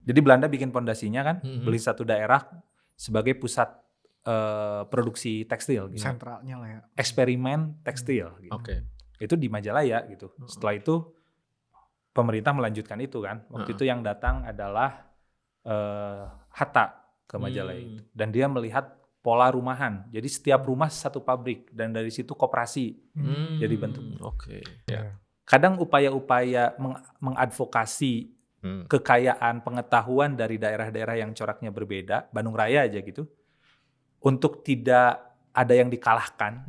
Jadi Belanda bikin pondasinya kan, Mhm. beli satu daerah sebagai pusat produksi tekstil gitu. Sentralnya lah ya. Eksperimen tekstil gitu. Oke. Itu di Majalaya gitu. Setelah itu pemerintah melanjutkan itu kan. Waktu itu yang datang adalah Hatta ke Majalaya itu. Dan dia melihat pola rumahan. Jadi setiap rumah satu pabrik dan dari situ koperasi jadi bentuknya. Oke. Kadang upaya-upaya mengadvokasi kekayaan pengetahuan dari daerah-daerah yang coraknya berbeda, Bandung Raya aja gitu, untuk tidak ada yang dikalahkan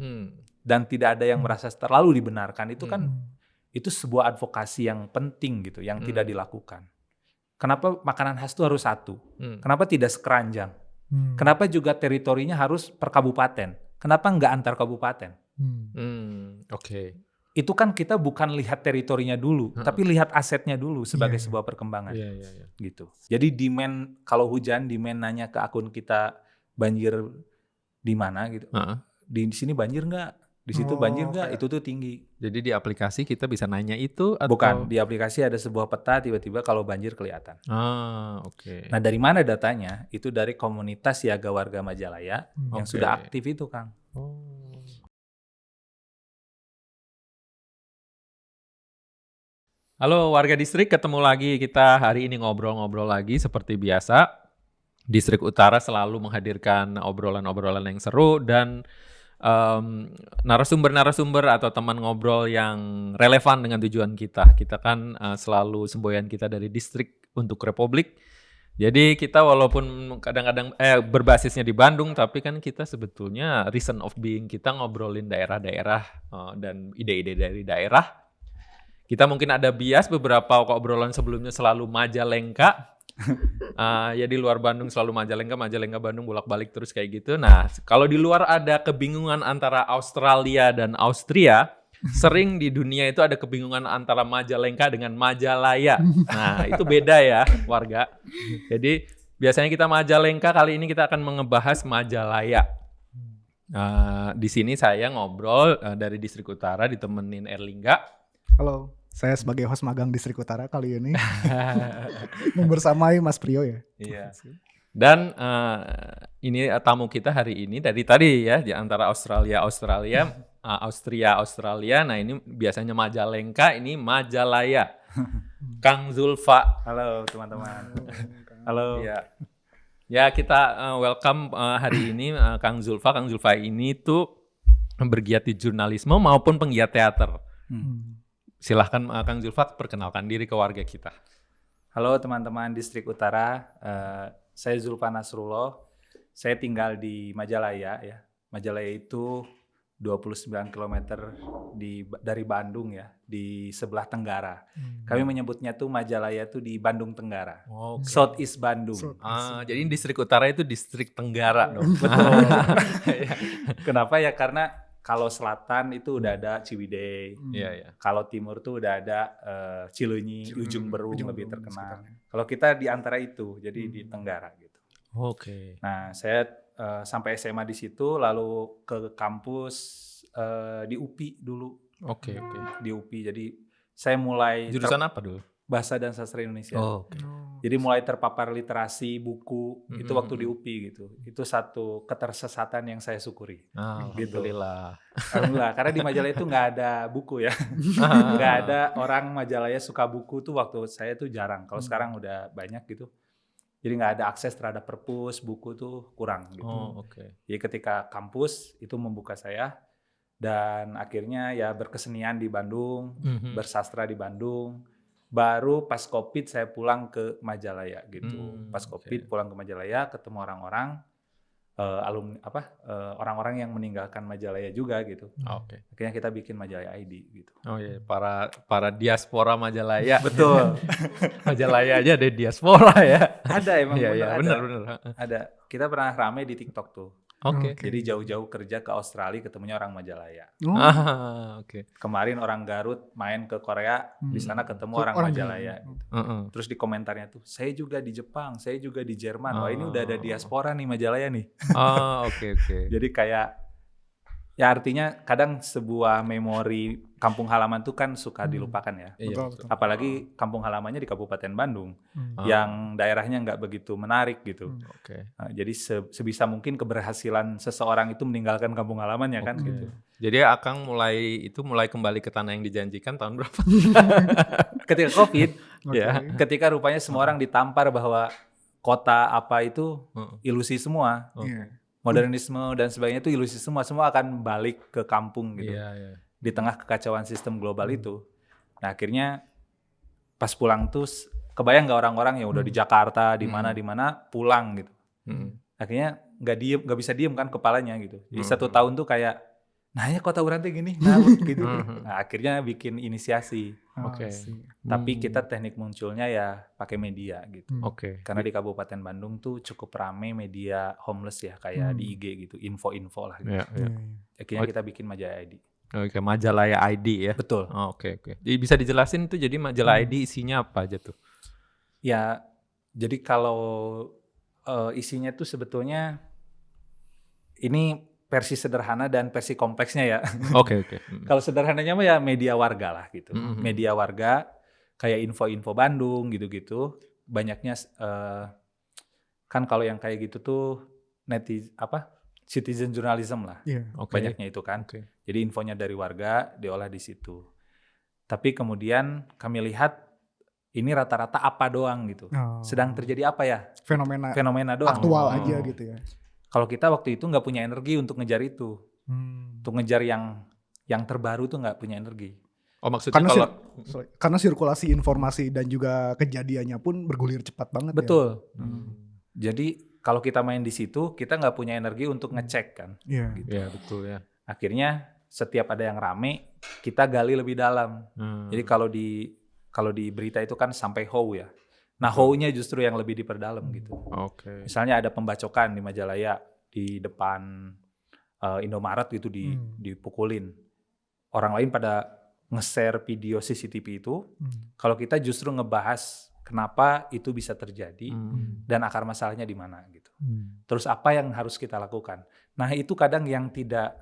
dan tidak ada yang merasa terlalu dibenarkan, itu kan itu sebuah advokasi yang penting gitu, yang tidak dilakukan. Kenapa makanan khas itu harus satu? Kenapa tidak sekeranjang? Kenapa juga teritorinya harus per kabupaten? Kenapa nggak antar kabupaten? Oke. Itu kan kita bukan lihat teritorinya dulu, tapi lihat asetnya dulu sebagai sebuah perkembangan. Gitu. Jadi demand, kalau hujan, demand nanya ke akun kita banjir di mana gitu. Di sini banjir nggak? Di situ banjir nggak? Itu tuh tinggi. Jadi di aplikasi kita bisa nanya itu atau? Bukan, di aplikasi ada sebuah peta tiba-tiba kalau banjir kelihatan. Oke. Nah dari mana datanya? Itu dari komunitas Siaga Warga Majalaya yang sudah aktif itu, Kang. Halo warga distrik, ketemu lagi kita hari ini ngobrol-ngobrol lagi seperti biasa. Distrik Utara selalu menghadirkan obrolan-obrolan yang seru dan narasumber-narasumber atau teman ngobrol yang relevan dengan tujuan kita. Kita kan selalu semboyan kita dari distrik untuk Republik. Jadi kita walaupun kadang-kadang berbasisnya di Bandung, tapi kan kita sebetulnya reason of being kita ngobrolin daerah-daerah dan ide-ide dari daerah. Kita mungkin ada bias beberapa obrolan sebelumnya selalu Majalengka. Ya di luar Bandung selalu Majalengka Bandung bolak-balik terus kayak gitu. Nah, kalau di luar ada kebingungan antara Australia dan Austria, sering di dunia itu ada kebingungan antara Majalengka dengan Majalaya. Nah, itu beda ya, warga. Jadi, biasanya kita Majalengka, kali ini kita akan ngebahas Majalaya. Di sini saya ngobrol dari Distrik Utara ditemenin Erlingga. Halo. Saya sebagai host magang Distrik Utara kali ini membersamai Mas Prio ya. Iya. Dan ini tamu kita hari ini dari tadi ya di antara Austria. Nah ini biasanya Majalengka, ini Majalaya. Kang Zulfa. Halo teman-teman. Halo. Ya kita welcome hari ini Kang Zulfa. Kang Zulfa ini tuh bergiat di jurnalisme maupun penggiat teater. Silahkan Kang Zulfa perkenalkan diri ke warga kita. Halo teman-teman Distrik Utara, saya Zulfa Nasrullah. Saya tinggal di Majalaya ya. Majalaya itu 29 km dari Bandung ya, di sebelah tenggara. Kami menyebutnya tuh Majalaya tuh di Bandung Tenggara. Southeast Bandung. Jadi Distrik Utara itu distrik Tenggara dong. Betul. Kenapa ya? Karena kalau selatan itu udah ada Ciwidey, kalau timur tuh udah ada Cileunyi, Ujung Berung lebih terkenal. Kalau kita di antara itu, jadi di Tenggara gitu. Oke. Nah, saya sampai SMA di situ, lalu ke kampus di UPI dulu. Oke. Di UPI, jadi saya mulai jurusan apa dulu? Bahasa dan Sastra Indonesia. Jadi mulai terpapar literasi buku itu waktu di UPI gitu. Itu satu ketersesatan yang saya syukuri. Alhamdulillah. Alhamdulillah, karena di Majalaya itu nggak ada buku ya. Nggak ada orang Majalaya suka buku tuh waktu saya tuh jarang. Kalau sekarang udah banyak gitu. Jadi nggak ada akses terhadap perpus, buku tuh kurang gitu. Jadi ketika kampus itu membuka saya dan akhirnya ya berkesenian di Bandung, bersastra di Bandung. Baru pas Covid saya pulang ke Majalaya gitu. Pas Covid pulang ke Majalaya ketemu orang-orang orang-orang yang meninggalkan Majalaya juga gitu. Akhirnya kita bikin Majalaya ID gitu. Para diaspora Majalaya. Betul. Majalaya aja ada diaspora ya. Ada emang benar. Ada. Kita pernah rame di TikTok tuh. Jadi jauh-jauh kerja ke Australia ketemunya orang Majalaya. Kemarin orang Garut main ke Korea, di sana ketemu orang Majalaya. Gitu. Terus di komentarnya tuh, saya juga di Jepang, saya juga di Jerman. Wah ini udah ada diaspora nih Majalaya nih. Oke. Jadi kayak Ya artinya kadang sebuah memori kampung halaman tuh kan suka dilupakan ya. Iya, Betul. Apalagi kampung halamannya di Kabupaten Bandung Hmm. yang daerahnya nggak begitu menarik gitu. Oke. Jadi sebisa mungkin keberhasilan seseorang itu meninggalkan kampung halamannya kan gitu. Jadi Akang mulai kembali ke tanah yang dijanjikan tahun berapa? Ketika COVID, Oke. Ya. ketika rupanya semua orang ditampar bahwa kota apa itu ilusi semua. Iya. Modernisme dan sebagainya itu ilusi semua akan balik ke kampung gitu. Iya. Di tengah kekacauan sistem global itu. Nah, akhirnya pas pulang tuh kebayang nggak orang-orang yang udah di Jakarta, di mana pulang gitu. Akhirnya nggak bisa diem kan kepalanya gitu. Jadi 1 tahun tuh kayak nanya kota urang teh gini, nah gitu. Nah, akhirnya bikin inisiasi. Oke. Tapi kita teknik munculnya ya pakai media gitu. Oke. Karena di Kabupaten Bandung tuh cukup rame media homeless ya, kayak di IG gitu, info-info lah gitu. Iya. Akhirnya kita bikin Majalaya ID. Oke, Majalaya ID ya. Betul. Oke. Jadi bisa dijelasin tuh jadi Majalaya ID isinya apa aja tuh? Ya, jadi kalau isinya tuh sebetulnya ini versi sederhana dan versi kompleksnya ya. Oke. Kalau sederhananya mah ya media warga lah gitu. Media warga kayak info-info Bandung gitu-gitu. Banyaknya kan kalau yang kayak gitu tuh citizen journalism lah. Iya. Banyaknya itu kan. Jadi infonya dari warga diolah di situ. Tapi kemudian kami lihat ini rata-rata apa doang gitu. Sedang terjadi apa ya? Fenomena doang. Aktual aja gitu ya. Kalau kita waktu itu nggak punya energi untuk ngejar itu. Untuk ngejar yang terbaru tuh nggak punya energi. Oh, maksudnya karena sirkulasi informasi dan juga kejadiannya pun bergulir cepat banget. Betul. Ya. Jadi kalau kita main di situ, kita nggak punya energi untuk ngecek kan. Iya. Gitu. Iya, betul ya. Akhirnya setiap ada yang rame, kita gali lebih dalam. Jadi kalau di berita itu kan sampai how ya. Nah, how-nya justru yang lebih diperdalam gitu. Oke. Misalnya ada pembacokan di Majalaya di depan Indomaret gitu dipukulin. Orang lain pada nge-share video CCTV itu. Kalau kita justru ngebahas kenapa itu bisa terjadi dan akar masalahnya di mana gitu. Terus apa yang harus kita lakukan? Nah, itu kadang yang tidak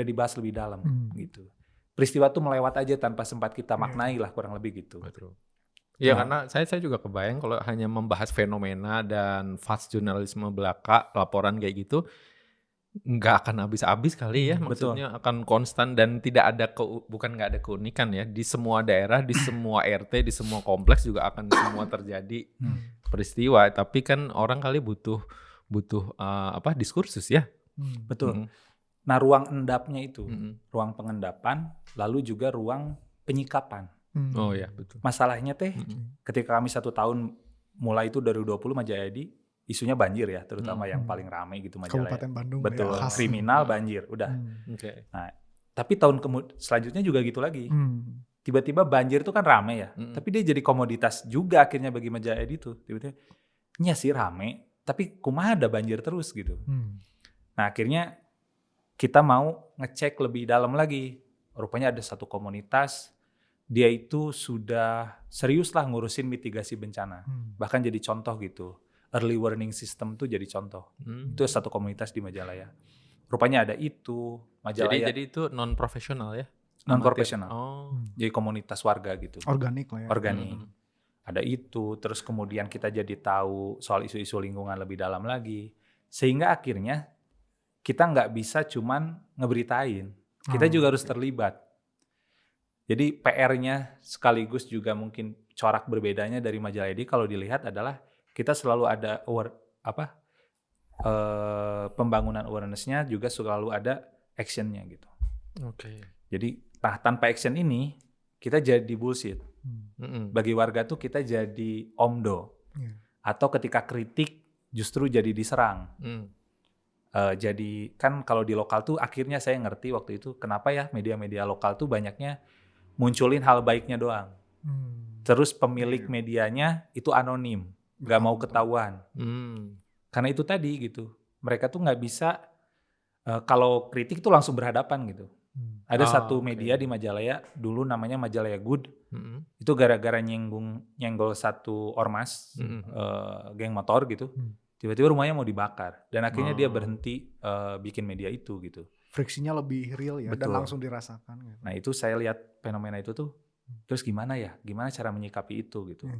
dibahas lebih dalam gitu. Peristiwa tuh melewat aja tanpa sempat kita maknai lah kurang lebih gitu. Betul. Iya, karena saya juga kebayang kalau hanya membahas fenomena dan fast jurnalisme belaka, laporan kayak gitu, nggak akan habis-habis kali ya. Maksudnya akan konstan dan tidak ada bukan nggak ada keunikan ya. Di semua daerah, di semua RT, di semua kompleks juga akan semua terjadi peristiwa. Tapi kan orang kali butuh diskursus ya. Betul. Nah, ruang endapnya itu, ruang pengendapan, lalu juga ruang penyikapan. Oh ya, betul. Masalahnya teh, ketika kami 1 tahun mulai itu 2020 Majalaya ID, isunya banjir ya, terutama yang paling ramai gitu Majalaya. Kabupaten Bandung. Betul, ya, kriminal banjir, udah. Oke. Nah, tapi tahun selanjutnya juga gitu lagi. Tiba-tiba banjir itu kan ramai ya, tapi dia jadi komoditas juga akhirnya bagi Majalaya ID itu. Tiba-tiba, iya sih ramai, tapi kumaha ada banjir terus gitu. Nah, akhirnya kita mau ngecek lebih dalam lagi. Rupanya ada satu komunitas, dia itu sudah serius lah ngurusin mitigasi bencana. Bahkan jadi contoh gitu. Early warning system tuh jadi contoh. Itu satu komunitas di Majalaya. Rupanya ada itu, Majalaya. Jadi itu non profesional ya? Non profesional. Oh. Jadi komunitas warga gitu. Organik lah ya. Organik. Ada itu, terus kemudian kita jadi tahu soal isu-isu lingkungan lebih dalam lagi. Sehingga akhirnya kita nggak bisa cuman ngeberitain, kita juga harus terlibat. Jadi PR-nya sekaligus juga mungkin corak berbedanya dari Majalaya ID kalau dilihat adalah kita selalu ada pembangunan awareness-nya juga selalu ada action-nya gitu. Oke. Jadi tanpa action ini kita jadi bullshit. Bagi warga tuh kita jadi omdo. Atau ketika kritik justru jadi diserang. Jadi kan kalau di lokal tuh akhirnya saya ngerti waktu itu kenapa ya media-media lokal tuh banyaknya munculin hal baiknya doang. Terus pemilik medianya itu anonim, nggak mau ketahuan. Karena itu tadi gitu, mereka tuh nggak bisa kalau kritik tuh langsung berhadapan gitu. Ada satu media di Majalaya dulu namanya Majalaya Good, itu gara-gara nyenggol satu ormas, geng motor gitu. Tiba-tiba rumahnya mau dibakar dan akhirnya dia Oh. berhenti bikin media itu gitu. Friksinya lebih real ya dan Betul. langsung dirasakan gitu. Nah itu saya lihat fenomena itu tuh, terus gimana ya? Gimana cara menyikapi itu gitu.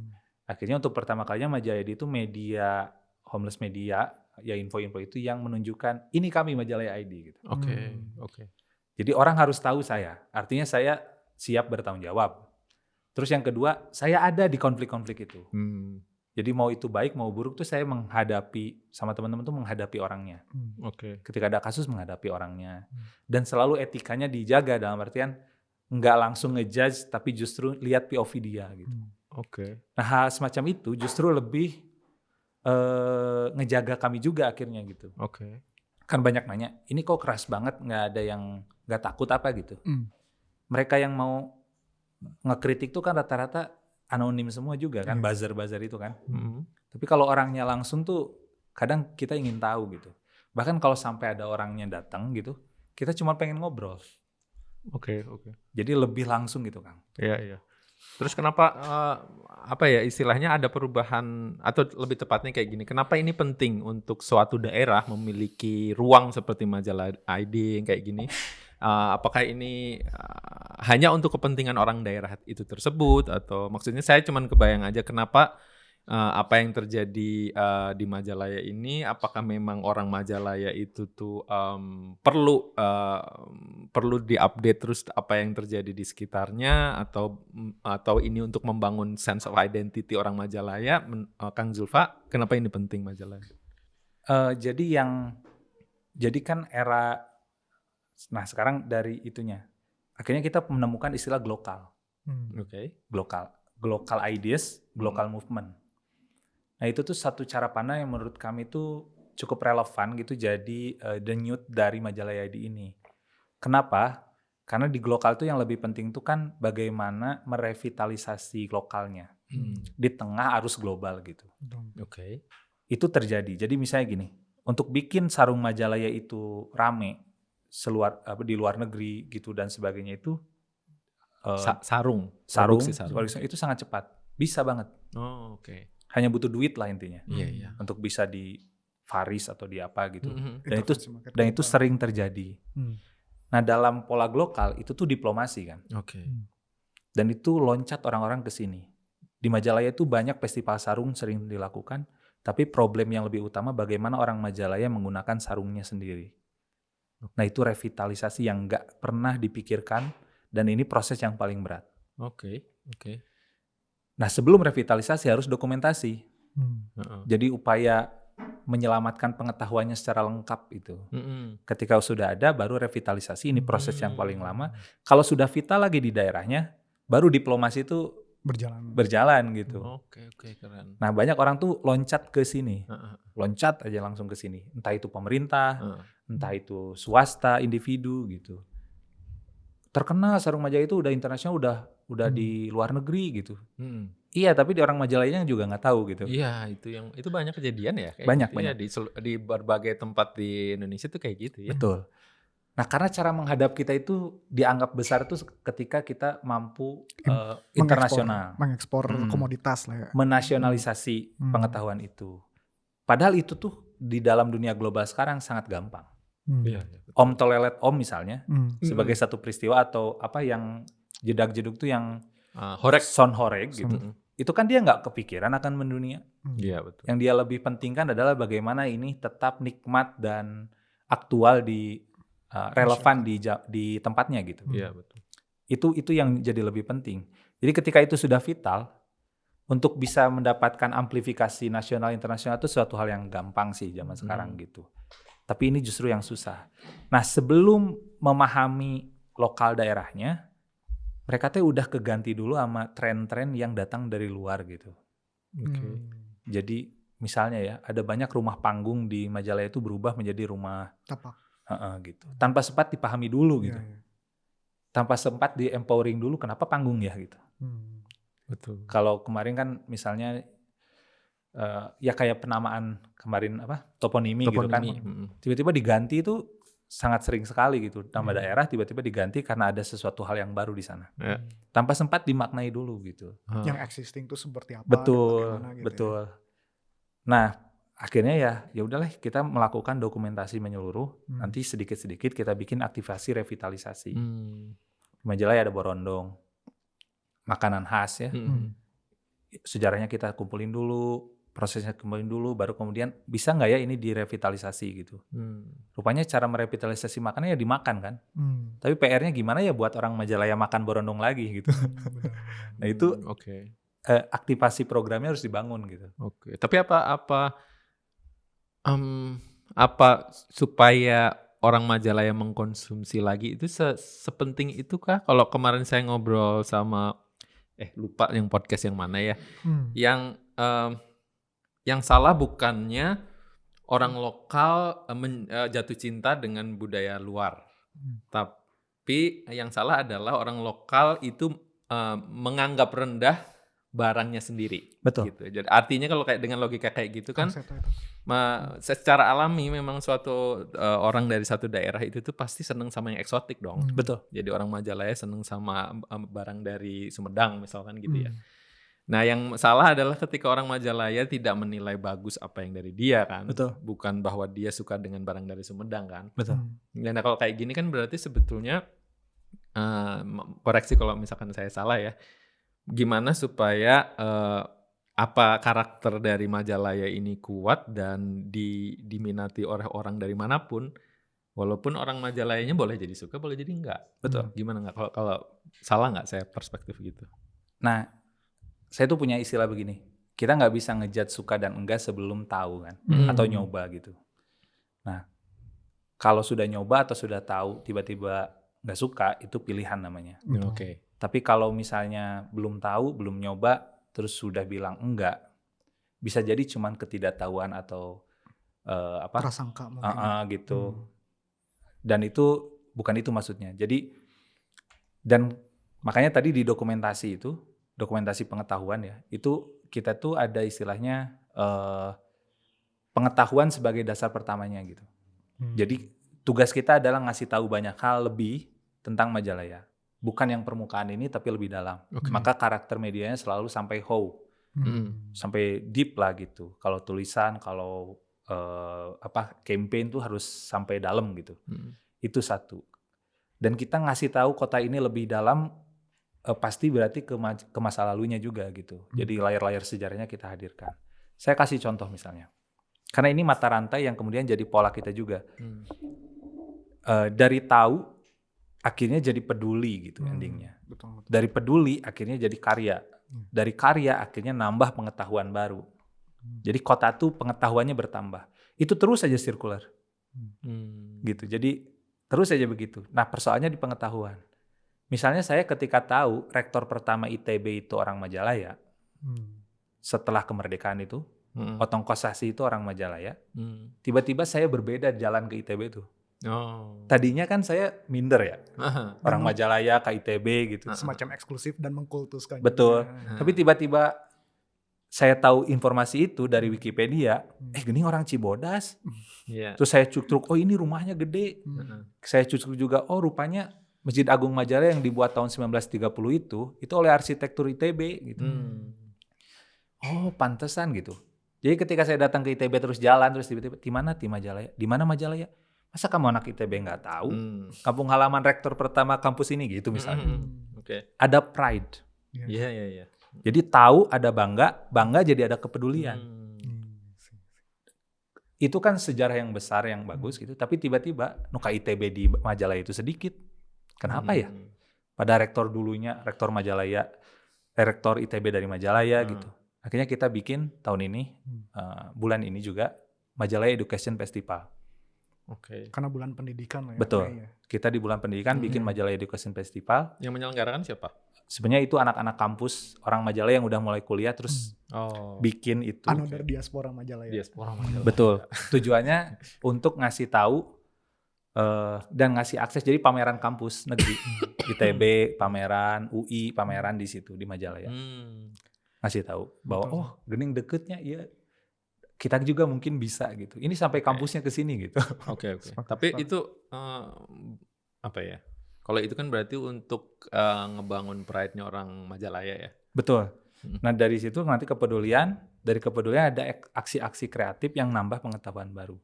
Akhirnya untuk pertama kalinya Majalaya itu media, homeless media, ya info-info itu yang menunjukkan ini kami Majalaya ID gitu. Oke. Jadi orang harus tahu saya, artinya saya siap bertanggung jawab. Terus yang kedua, saya ada di konflik-konflik itu. Jadi mau itu baik mau buruk tuh saya menghadapi, sama teman-teman tuh menghadapi orangnya. Oke. Ketika ada kasus menghadapi orangnya. Dan selalu etikanya dijaga dalam artian nggak langsung ngejudge tapi justru lihat POV dia gitu. Oke. Nah hal semacam itu justru lebih ngejaga kami juga akhirnya gitu. Oke. Kan banyak nanya, ini kok keras banget, nggak ada yang nggak takut apa gitu. Mereka yang mau ngekritik tuh kan rata-rata anonim semua juga kan, buzzer-buzzer itu kan. Tapi kalau orangnya langsung tuh kadang kita ingin tahu gitu. Bahkan kalau sampai ada orangnya datang gitu, kita cuma pengen ngobrol. Oke. Jadi lebih langsung gitu Kang. Iya. Terus kenapa apa ya istilahnya ada perubahan atau lebih tepatnya kayak gini? Kenapa ini penting untuk suatu daerah memiliki ruang seperti Majalaya ID yang kayak gini? Apakah ini hanya untuk kepentingan orang daerah itu tersebut atau maksudnya saya cuman kebayang aja kenapa apa yang terjadi di Majalaya ini, apakah memang orang Majalaya itu tuh perlu diupdate terus apa yang terjadi di sekitarnya atau ini untuk membangun sense of identity orang Majalaya, Kang Zulfa, kenapa ini penting Majalaya? Jadi kan era, nah sekarang dari itunya, akhirnya kita menemukan istilah global. Global ideas, global movement. Nah itu tuh satu cara pandang yang menurut kami tuh cukup relevan gitu jadi denyut dari Majalaya ID ini. Kenapa? Karena di global tuh yang lebih penting tuh kan bagaimana merevitalisasi lokalnya di tengah arus global gitu. Itu terjadi. Jadi misalnya gini, untuk bikin sarung Majalaya itu rame di luar negeri gitu dan sebagainya itu sarung itu sangat cepat, bisa banget. Hanya butuh duit lah intinya. Untuk bisa di Faris atau di apa gitu. Dan itu sering terjadi. Nah dalam pola global itu tuh diplomasi kan. Dan itu loncat orang-orang ke sini. Di Majalaya itu banyak festival sarung sering dilakukan, tapi problem yang lebih utama bagaimana orang Majalaya menggunakan sarungnya sendiri. Nah itu revitalisasi yang nggak pernah dipikirkan dan ini proses yang paling berat. Nah sebelum revitalisasi harus dokumentasi. Jadi upaya menyelamatkan pengetahuannya secara lengkap itu. Ketika sudah ada baru revitalisasi, ini proses yang paling lama. Kalau sudah vital lagi di daerahnya, baru diplomasi itu berjalan gitu. Keren. Nah banyak orang tuh loncat ke sini. Loncat aja langsung ke sini. Entah itu pemerintah, entah itu swasta, individu gitu. Terkenal sarung Majalaya itu udah internasional, udah di luar negeri gitu. Iya, tapi di orang Majalayanya juga nggak tahu gitu. Iya, itu banyak kejadian ya. Banyak. Ya, di berbagai tempat di Indonesia tuh kayak gitu ya. Betul. Nah, karena cara menghadap kita itu dianggap besar tuh ketika kita mampu internasional, mengekspor komoditas lah ya. Menasionalisasi pengetahuan itu. Padahal itu tuh di dalam dunia global sekarang sangat gampang. Om Tolelet Om misalnya, sebagai satu peristiwa atau apa yang jedak-jeduk tuh yang Son Horeg gitu. Itu kan dia nggak kepikiran akan mendunia. Iya betul. Yang dia lebih pentingkan adalah bagaimana ini tetap nikmat dan aktual relevan di tempatnya gitu. Iya betul. Itu yang jadi lebih penting. Jadi ketika itu sudah vital, untuk bisa mendapatkan amplifikasi nasional internasional itu suatu hal yang gampang sih zaman sekarang gitu. Tapi ini justru yang susah. Nah sebelum memahami lokal daerahnya, mereka tuh udah keganti dulu sama tren-tren yang datang dari luar gitu. Jadi misalnya ya, ada banyak rumah panggung di Majalaya itu berubah menjadi rumah tapak. Gitu. Tanpa sempat dipahami dulu gitu. Tanpa sempat di-empowering dulu kenapa panggung ya gitu. Betul. Kalau kemarin kan misalnya ya kayak penamaan kemarin toponimi gitu kan. Tiba-tiba diganti itu sangat sering sekali gitu. Nama daerah tiba-tiba diganti karena ada sesuatu hal yang baru di sana. Tanpa sempat dimaknai dulu gitu. Yang existing itu seperti apa? Betul. Ya. Nah, akhirnya ya udahlah kita melakukan dokumentasi menyeluruh. Nanti sedikit-sedikit kita bikin aktivasi revitalisasi. Di Majalaya ada Borondong, makanan khas ya. Sejarahnya kita kumpulin dulu, prosesnya kumpulin dulu, baru kemudian bisa nggak ya ini direvitalisasi gitu. Rupanya cara merevitalisasi makannya ya dimakan kan. Tapi PR-nya gimana ya buat orang Majalaya makan Borondong lagi gitu. Nah itu aktivasi programnya harus dibangun gitu. Tapi apa supaya orang Majalaya mengkonsumsi lagi itu sepenting itu kah? Kalau kemarin saya ngobrol sama lupa yang podcast yang mana ya, yang salah bukannya orang lokal jatuh cinta dengan budaya luar, tapi yang salah adalah orang lokal itu menganggap rendah barangnya sendiri. Betul. Gitu. Jadi artinya kalau kayak dengan logika kayak gitu kan, secara alami memang suatu orang dari satu daerah itu tuh pasti seneng sama yang eksotik dong. Betul. Jadi orang Majalaya seneng sama barang dari Sumedang misalkan gitu ya. Nah yang salah adalah ketika orang Majalaya tidak menilai bagus apa yang dari dia kan. Betul. Bukan bahwa dia suka dengan barang dari Sumedang kan. Betul. Nah kalau kayak gini kan berarti sebetulnya koreksi kalau misalkan saya salah ya. Gimana supaya apa karakter dari Majalaya ini kuat dan diminati oleh orang dari manapun, walaupun orang Majalayanya boleh jadi suka, boleh jadi enggak. Betul. Gimana nggak kalau salah nggak saya perspektif gitu? Nah, saya tuh punya istilah begini, kita nggak bisa ngejudge suka dan enggak sebelum tahu kan, atau nyoba gitu. Nah, kalau sudah nyoba atau sudah tahu tiba-tiba nggak suka, itu pilihan namanya. Tapi kalau misalnya belum tahu, belum nyoba, terus sudah bilang enggak, bisa jadi cuman ketidaktahuan atau prasangka mungkin. Gitu. Dan itu bukan itu maksudnya. Jadi dan makanya tadi di dokumentasi pengetahuan ya, itu kita tuh ada istilahnya pengetahuan sebagai dasar pertamanya gitu. Jadi tugas kita adalah ngasih tahu banyak hal lebih tentang Majalaya. Bukan yang permukaan ini tapi lebih dalam. Maka karakter medianya selalu sampai sampai deep lah gitu. Kalau tulisan, kalau campaign tuh harus sampai dalam gitu. Itu satu. Dan kita ngasih tahu kota ini lebih dalam pasti berarti ke masa lalunya juga gitu. Jadi layar-layar sejarahnya kita hadirkan. Saya kasih contoh misalnya. Karena ini mata rantai yang kemudian jadi pola kita juga. Dari tahu akhirnya jadi peduli gitu endingnya. Betul. Dari peduli akhirnya jadi karya. Dari karya akhirnya nambah pengetahuan baru. Jadi kota tuh pengetahuannya bertambah. Itu terus aja sirkular. Gitu. Jadi terus aja begitu. Nah persoalannya di pengetahuan. Misalnya saya ketika tahu rektor pertama ITB itu orang Majalaya. Setelah kemerdekaan itu. Otong Kosasi itu orang Majalaya. Tiba-tiba saya berbeda jalan ke ITB itu. Tadinya kan saya minder ya, orang Majalaya ke ITB gitu. Semacam eksklusif dan mengkultuskan. Betul. Tapi tiba-tiba saya tahu informasi itu dari Wikipedia. Gini orang Cibodas. Terus saya cuk-cuk, oh ini rumahnya gede. Saya cuk-cuk juga, oh rupanya Masjid Agung Majalaya yang dibuat tahun 1930 itu oleh arsitektur ITB gitu. Oh pantesan gitu. Jadi ketika saya datang ke ITB terus jalan terus tiba-tiba di mana Majalaya? Di mana Majalaya? Masa kamu anak ITB nggak tahu? Kampung halaman rektor pertama kampus ini gitu misalnya. Ada pride. Iya. Jadi tahu ada bangga jadi ada kepedulian. Itu kan sejarah yang besar yang bagus gitu. Tapi tiba-tiba nuka ITB di Majalaya itu sedikit. Kenapa ya? Pada rektor dulunya, rektor Majalaya, rektor ITB dari Majalaya gitu. Akhirnya kita bikin tahun ini, bulan ini juga Majalaya Education Festival. Karena bulan pendidikan lah ya. Betul. Kita di bulan pendidikan bikin Majalaya Education Festival. Yang menyelenggarakan siapa? Sebenarnya itu anak-anak kampus orang Majalaya yang udah mulai kuliah terus bikin itu. Another diaspora Majalaya. Betul. Tujuannya untuk ngasih tahu dan ngasih akses. Jadi pameran kampus negeri, ITB, pameran UI, pameran di situ di Majalaya. Ngasih tahu bahwa Gening deketnya ya. Kita juga mungkin bisa gitu. Ini sampai kampusnya ke sini gitu. Oke. Tapi itu apa ya? Kalau itu kan berarti untuk ngebangun pride-nya orang Majalaya ya. Betul. Nah dari situ nanti dari kepedulian ada aksi-aksi kreatif yang nambah pengetahuan baru.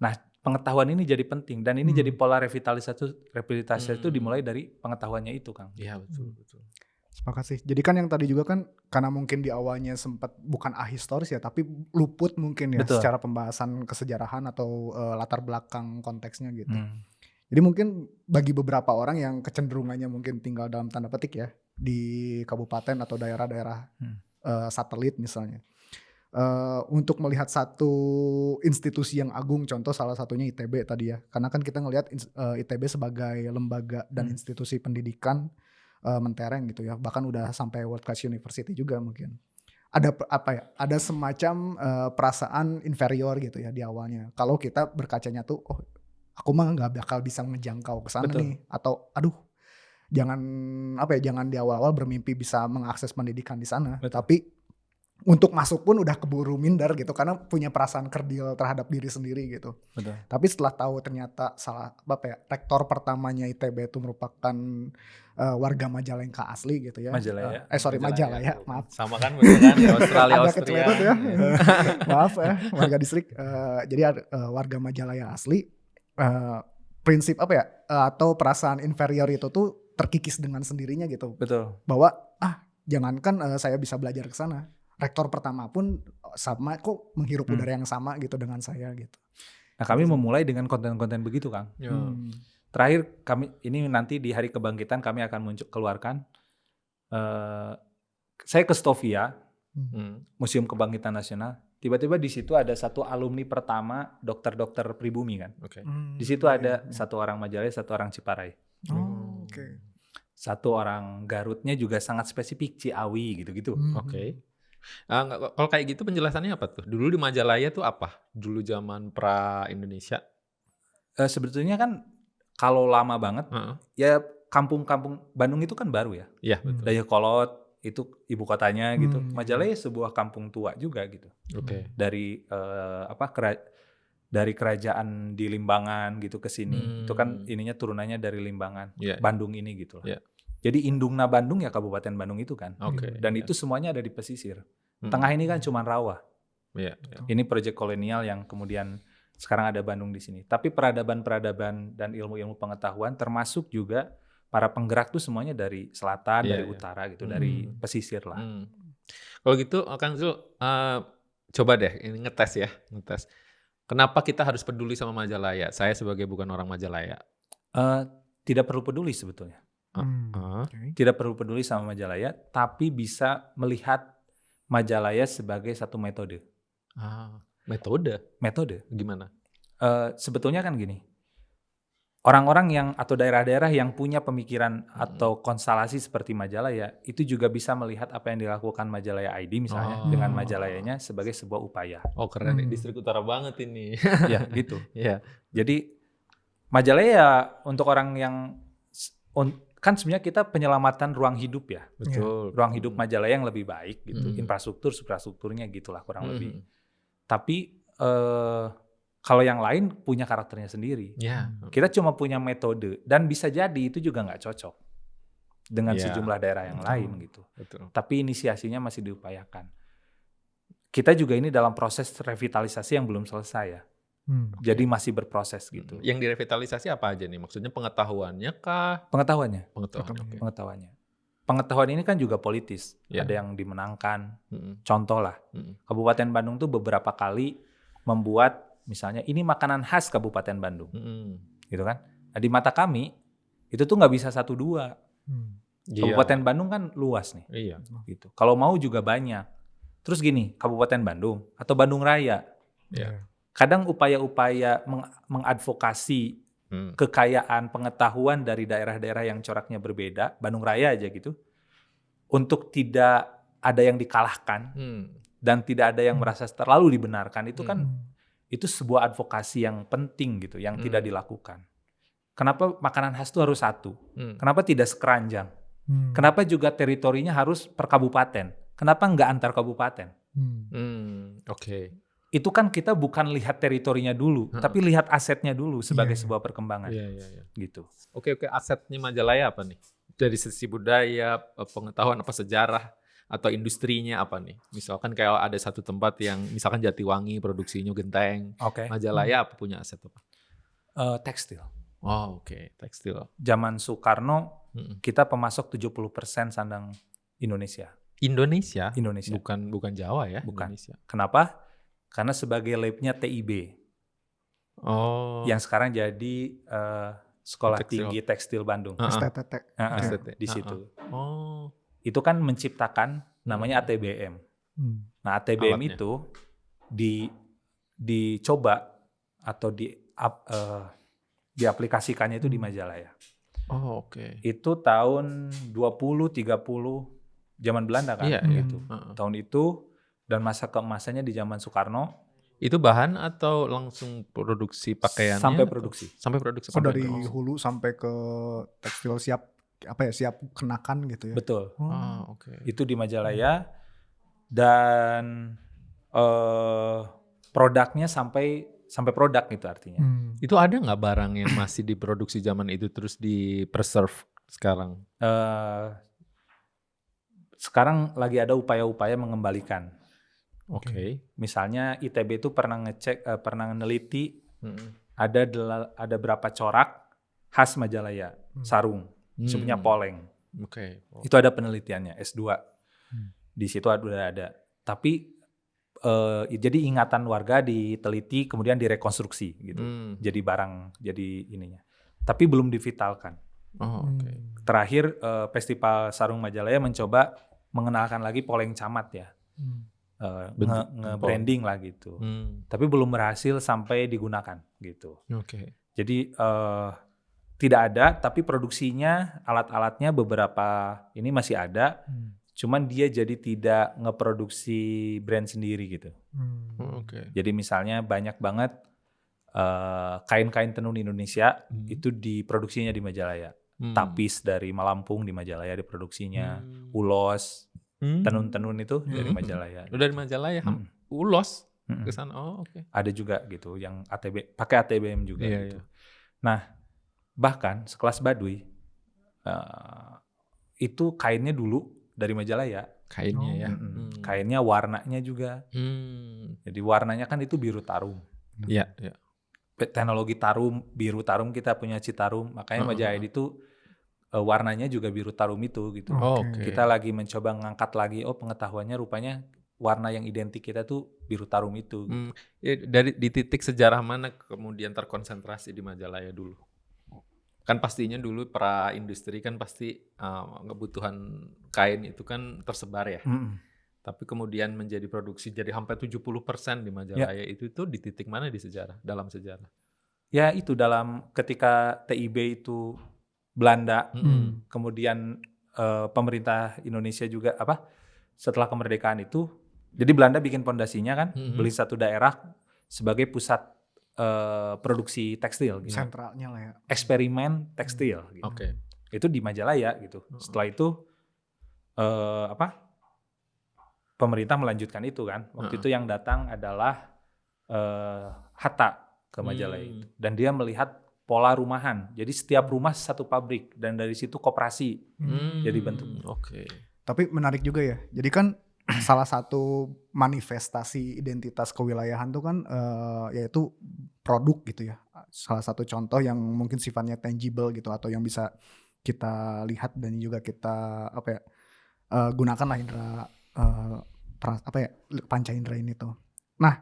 Nah pengetahuan ini jadi penting dan ini jadi pola rehabilitasi itu dimulai dari pengetahuannya itu, Kang. Iya betul. Sepakat sih. Jadi kan yang tadi juga kan karena mungkin di awalnya sempat bukan ahistoris ya, tapi luput mungkin ya Betul. secara pembahasan kesejarahan atau latar belakang konteksnya gitu. Jadi mungkin bagi beberapa orang yang kecenderungannya mungkin tinggal dalam tanda petik ya di kabupaten atau daerah-daerah satelit misalnya. Untuk melihat satu institusi yang agung, contoh salah satunya ITB tadi ya. Karena kan kita ngelihat ITB sebagai lembaga dan institusi pendidikan mentereng gitu ya, bahkan udah sampai world class university juga mungkin. Ada semacam perasaan inferior gitu ya di awalnya. Kalau kita berkacanya tuh, oh aku mah nggak bakal bisa ngejangkau ke sana nih, atau aduh jangan di awal-awal bermimpi bisa mengakses pendidikan di sana. Tapi untuk masuk pun udah keburu minder gitu karena punya perasaan kerdil terhadap diri sendiri gitu. Betul. Tapi setelah tahu ternyata rektor pertamanya ITB itu merupakan warga Majalengka asli gitu ya. Majalaya. Majalaya, maaf. Sama kan betul kan di Australia. Agak keceletot ya. Maaf ya, warga distrik. Jadi warga Majalaya asli. Prinsip atau perasaan inferior itu tuh terkikis dengan sendirinya gitu. Betul. Bahwa jangankan saya bisa belajar ke sana. Rektor pertama pun sama kok menghirup udara yang sama gitu dengan saya gitu. Nah kami memulai dengan konten-konten begitu, Kang. Terakhir kami ini nanti di hari kebangkitan kami akan keluarkan. Saya ke Stovia, Museum Kebangkitan Nasional. Tiba-tiba di situ ada satu alumni pertama dokter pribumi kan. Di situ ada satu orang Majalaya, satu orang Ciparai. Satu orang Garutnya juga sangat spesifik Ciawi gitu-gitu. Kalau kayak gitu penjelasannya apa tuh? Dulu di Majalaya tuh apa? Dulu zaman pra Indonesia? Sebetulnya kan kalau lama banget, ya kampung-kampung Bandung itu kan baru ya. Iya betul. Dayakolot itu ibu kotanya gitu. Majalaya sebuah kampung tua juga gitu. Dari dari kerajaan di Limbangan gitu ke sini. Itu kan ininya turunannya dari Limbangan, Bandung ini gitu lah. Jadi indungna Bandung ya Kabupaten Bandung itu kan. Dan itu semuanya ada di pesisir. Tengah ini kan cuma rawa. Ini proyek kolonial yang kemudian sekarang ada Bandung di sini. Tapi peradaban-peradaban dan ilmu-ilmu pengetahuan termasuk juga para penggerak tuh semuanya dari selatan, dari utara gitu, dari pesisir lah. Kalau gitu Kang Zul, coba deh ini ngetes. Kenapa kita harus peduli sama Majalaya? Saya sebagai bukan orang Majalaya. Tidak perlu peduli sebetulnya. Tidak perlu peduli sama Majalaya, tapi bisa melihat Majalaya sebagai satu metode. Metode? Gimana? Sebetulnya kan gini, orang-orang atau daerah-daerah yang punya pemikiran atau konstelasi seperti Majalaya, itu juga bisa melihat apa yang dilakukan Majalaya ID misalnya dengan Majalayanya sebagai sebuah upaya. Oh keren nih, distrik utara banget ini. Ya gitu. Jadi Majalaya untuk orang yang kan sebenarnya kita penyelamatan ruang hidup ya. Betul. Ruang hidup Majalaya yang lebih baik gitu. Infrastrukturnya gitulah kurang lebih. Tapi kalau yang lain punya karakternya sendiri. Kita cuma punya metode dan bisa jadi itu juga nggak cocok dengan sejumlah daerah yang lain gitu. Tapi inisiasinya masih diupayakan. Kita juga ini dalam proses revitalisasi yang belum selesai ya. Jadi masih berproses gitu. Yang direvitalisasi apa aja nih? Maksudnya pengetahuannya kah? Pengetahuannya. Pengetahuan ini kan juga politis. Ada yang dimenangkan. Contoh lah, Kabupaten Bandung tuh beberapa kali membuat misalnya ini makanan khas Kabupaten Bandung. Gitu kan. Nah, di mata kami itu tuh nggak bisa 1-2. Kabupaten Bandung kan luas nih. Gitu. Kalau mau juga banyak. Terus gini, Kabupaten Bandung atau Bandung Raya. Kadang upaya-upaya mengadvokasi kekayaan pengetahuan dari daerah-daerah yang coraknya berbeda, Bandung Raya aja gitu, untuk tidak ada yang dikalahkan dan tidak ada yang merasa terlalu dibenarkan, itu kan itu sebuah advokasi yang penting gitu, yang tidak dilakukan. Kenapa makanan khas itu harus satu? Kenapa tidak sekeranjang? Kenapa juga teritorinya harus per kabupaten? Kenapa nggak antar kabupaten? Itu kan kita bukan lihat teritorinya dulu, tapi lihat asetnya dulu sebagai sebuah perkembangan. Gitu. Oke, asetnya Majalaya apa nih? Dari sisi budaya, pengetahuan apa sejarah, atau industrinya apa nih? Misalkan kayak ada satu tempat yang misalkan Jatiwangi produksinya genteng, Oke. Majalaya apa punya aset apa? Tekstil. Oh oke, tekstil. Zaman Soekarno Mm-mm. kita pemasok 70% sandang Indonesia. Indonesia, Indonesia. bukan Jawa ya? Bukan. Indonesia. Kenapa? Karena sebagai labnya TIB Oh. yang sekarang jadi Sekolah Tekstil. Tinggi Tekstil Bandung. STTT. STT. Di situ. Oh. Itu kan menciptakan namanya ATBM. Nah, ATBM Alatnya. itu dicoba atau diaplikasikannya itu di Majalaya. Oh oke. Itu tahun 20-30 zaman Belanda kan. Iya, iya. Gitu. Heeh. Tahun itu dan masa keemasannya di zaman Soekarno Itu bahan atau langsung produksi pakaiannya? sampai atau- produksi. Sampai produksi. Oh, dari sampai- hulu sampai ke tekstil siap kenakan gitu ya. Betul. Oh. Ah, oke. Itu di Majalaya dan produknya sampai produk gitu artinya. Itu ada nggak barang yang masih diproduksi zaman itu terus di preserve sekarang? Sekarang lagi ada upaya-upaya mengembalikan. Oke. Misalnya ITB itu pernah pernah meneliti Mm-mm. ada berapa corak khas Majalaya, sarung, sebenarnya poleng. Oke. Oh. Itu ada penelitiannya S2. Di situ udah ada. Tapi jadi ingatan warga diteliti kemudian direkonstruksi gitu. Jadi barang, jadi ininya. Tapi belum divitalkan. Oh, oke. Terakhir Festival Sarung Majalaya mencoba mengenalkan lagi poleng camat ya. Nge-branding lah gitu. Tapi belum berhasil sampai digunakan gitu. Oke. Jadi tidak ada, tapi produksinya, alat-alatnya beberapa ini masih ada. Cuman dia jadi tidak ngeproduksi brand sendiri gitu. Oke. Jadi misalnya banyak banget kain-kain tenun Indonesia itu diproduksinya di Majalaya. Tapis dari Malampung di Majalaya diproduksinya. Ulos, tenun-tenun itu dari Majalaya. Udah dari Majalaya, ulos ke sana. Oh, oke. Ada juga gitu yang pakai ATBM juga Iya, gitu. iya. Nah, bahkan sekelas Baduy itu kainnya dulu dari Majalaya. Kainnya ya. Kainnya warnanya juga. Jadi warnanya kan itu biru tarum. Iya, iya. Teknologi tarum, biru tarum kita punya Citarum, makanya Majalaya itu warnanya juga biru tarum itu gitu. Oh, oke. Kita lagi mencoba ngangkat lagi, pengetahuannya rupanya warna yang identik kita tuh biru tarum itu. Ya, di titik sejarah mana kemudian terkonsentrasi di Majalaya dulu? Kan pastinya dulu pra industri kan pasti kebutuhan kain itu kan tersebar ya. Tapi kemudian menjadi produksi jadi hampir 70% di Majalaya itu di titik mana di sejarah, dalam sejarah? Ya itu ketika TIB itu Belanda, kemudian pemerintah Indonesia juga setelah kemerdekaan itu, jadi Belanda bikin pondasinya kan, beli satu daerah sebagai pusat produksi tekstil, gitu. Sentralnya lah ya. Eksperimen tekstil, gitu. Oke. Itu di Majalaya gitu. Setelah itu pemerintah melanjutkan itu kan. Waktu itu yang datang adalah Hatta ke Majalaya itu, dan dia melihat pola rumahan. Jadi setiap rumah satu pabrik dan dari situ koperasi jadi bentuknya. Oke. Tapi menarik juga ya. Jadi kan salah satu manifestasi identitas kewilayahan tuh kan yaitu produk gitu ya. Salah satu contoh yang mungkin sifatnya tangible gitu atau yang bisa kita lihat dan juga kita gunakan lah indera panca indera ini tuh. Nah,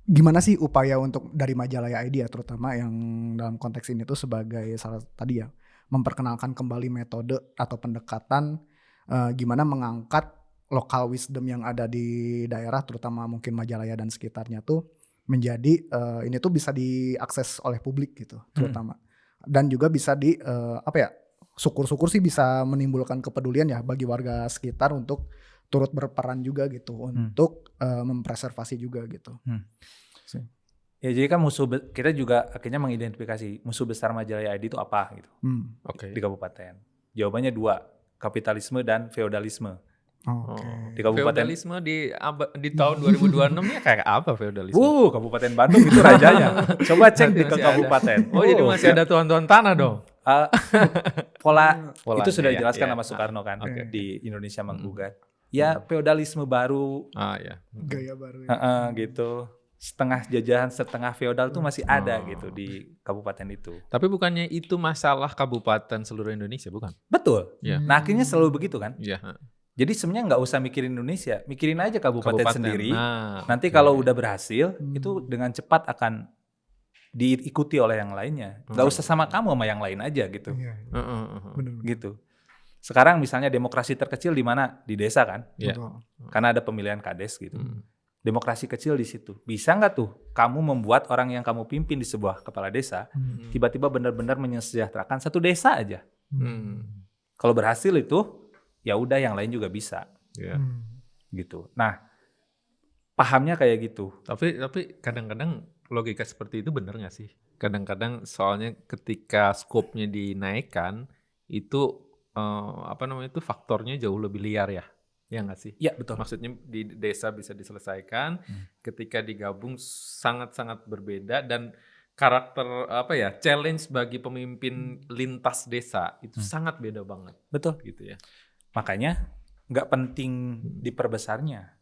gimana sih upaya untuk dari Majalaya ID ya, terutama yang dalam konteks ini tuh sebagai salah tadi ya, memperkenalkan kembali metode atau pendekatan gimana mengangkat lokal wisdom yang ada di daerah, terutama mungkin Majalaya dan sekitarnya tuh menjadi ini tuh bisa diakses oleh publik gitu, terutama. Dan juga bisa syukur-syukur sih bisa menimbulkan kepedulian ya bagi warga sekitar untuk turut berperan juga gitu untuk mempreservasi juga gitu. Ya jadi kan kita juga akhirnya mengidentifikasi musuh besar Majalaya ID itu apa gitu. Oke. Di kabupaten. Jawabannya 2, kapitalisme dan feodalisme. Oke. Di kabupaten Feodalisme di tahun 2026 ya kayak apa feodalisme? Kabupaten Bandung itu rajanya. Coba cek di ke Masih ada. kabupaten. Oh, jadi masih ada tuan-tuan tanah dong. Pola Polanya, itu sudah ya, dijelaskan ya. sama Soekarno kan Oke. di Indonesia Menggugat. Ya feodalisme baru Ya. Gaya baru ya. gitu. Setengah jajahan, setengah feodal tuh masih ada gitu di kabupaten itu. Tapi bukannya itu masalah kabupaten seluruh Indonesia, bukan? Betul. Iya. Nah akhirnya selalu begitu kan. Iya. Jadi sebenarnya nggak usah mikirin Indonesia, mikirin aja kabupaten sendiri. Nah, Nanti oke. kalau udah berhasil, itu dengan cepat akan diikuti oleh yang lainnya. Nggak usah sama kamu, sama yang lain aja gitu. Iya, benar. Gitu. Sekarang misalnya demokrasi terkecil di mana? Di desa kan? Iya. Betul. Karena ada pemilihan kades gitu. Demokrasi kecil di situ. Bisa nggak tuh kamu membuat orang yang kamu pimpin di sebuah kepala desa tiba-tiba benar-benar menyejahterakan satu desa aja? Kalau berhasil itu, ya udah yang lain juga bisa. Iya. Gitu. Nah, pahamnya kayak gitu. Tapi kadang-kadang logika seperti itu benar nggak sih? Kadang-kadang soalnya ketika skopnya dinaikkan itu itu faktornya jauh lebih liar ya. Ya nggak sih? Ya betul. Maksudnya di desa bisa diselesaikan, ketika digabung sangat-sangat berbeda dan karakter challenge bagi pemimpin lintas desa itu sangat beda banget. Betul. Gitu ya. Makanya nggak penting diperbesarnya.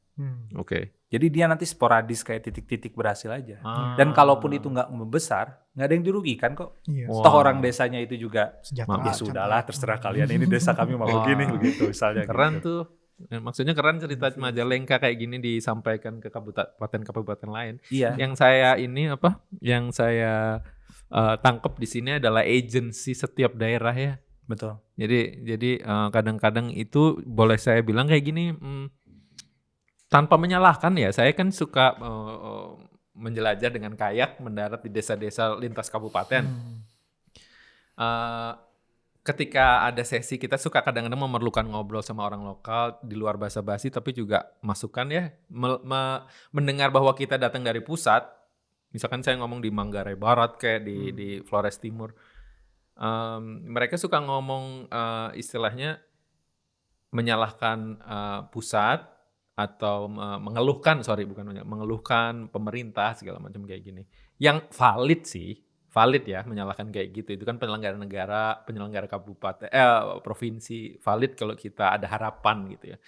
Oke. Jadi dia nanti sporadis kayak titik-titik berhasil aja. Dan kalaupun itu nggak membesar, nggak ada yang dirugikan kok. Iya. Wah. Toh orang desanya itu juga Sejahtera. ya sudahlah terserah kalian, ini desa kami mau begini begitu misalnya. Keren gitu. tuh. Maksudnya keren cerita Majalengka kayak gini disampaikan ke kabupaten-kabupaten lain. Iya. Yang saya tangkap di sini adalah agensi setiap daerah ya. Betul. Jadi kadang-kadang itu boleh saya bilang kayak gini, tanpa menyalahkan ya. Saya kan suka menjelajah dengan kayak mendarat di desa-desa lintas kabupaten. Ketika ada sesi kita suka kadang-kadang memerlukan ngobrol sama orang lokal di luar basa-basi, tapi juga masukan ya, mendengar bahwa kita datang dari pusat. Misalkan saya ngomong di Manggarai Barat kayak di Flores Timur, mereka suka ngomong istilahnya menyalahkan pusat atau mengeluhkan pemerintah segala macam kayak gini. Yang valid ya menyalahkan kayak gitu. Itu kan penyelenggara negara, penyelenggara kabupaten, provinsi, valid kalau kita ada harapan gitu ya.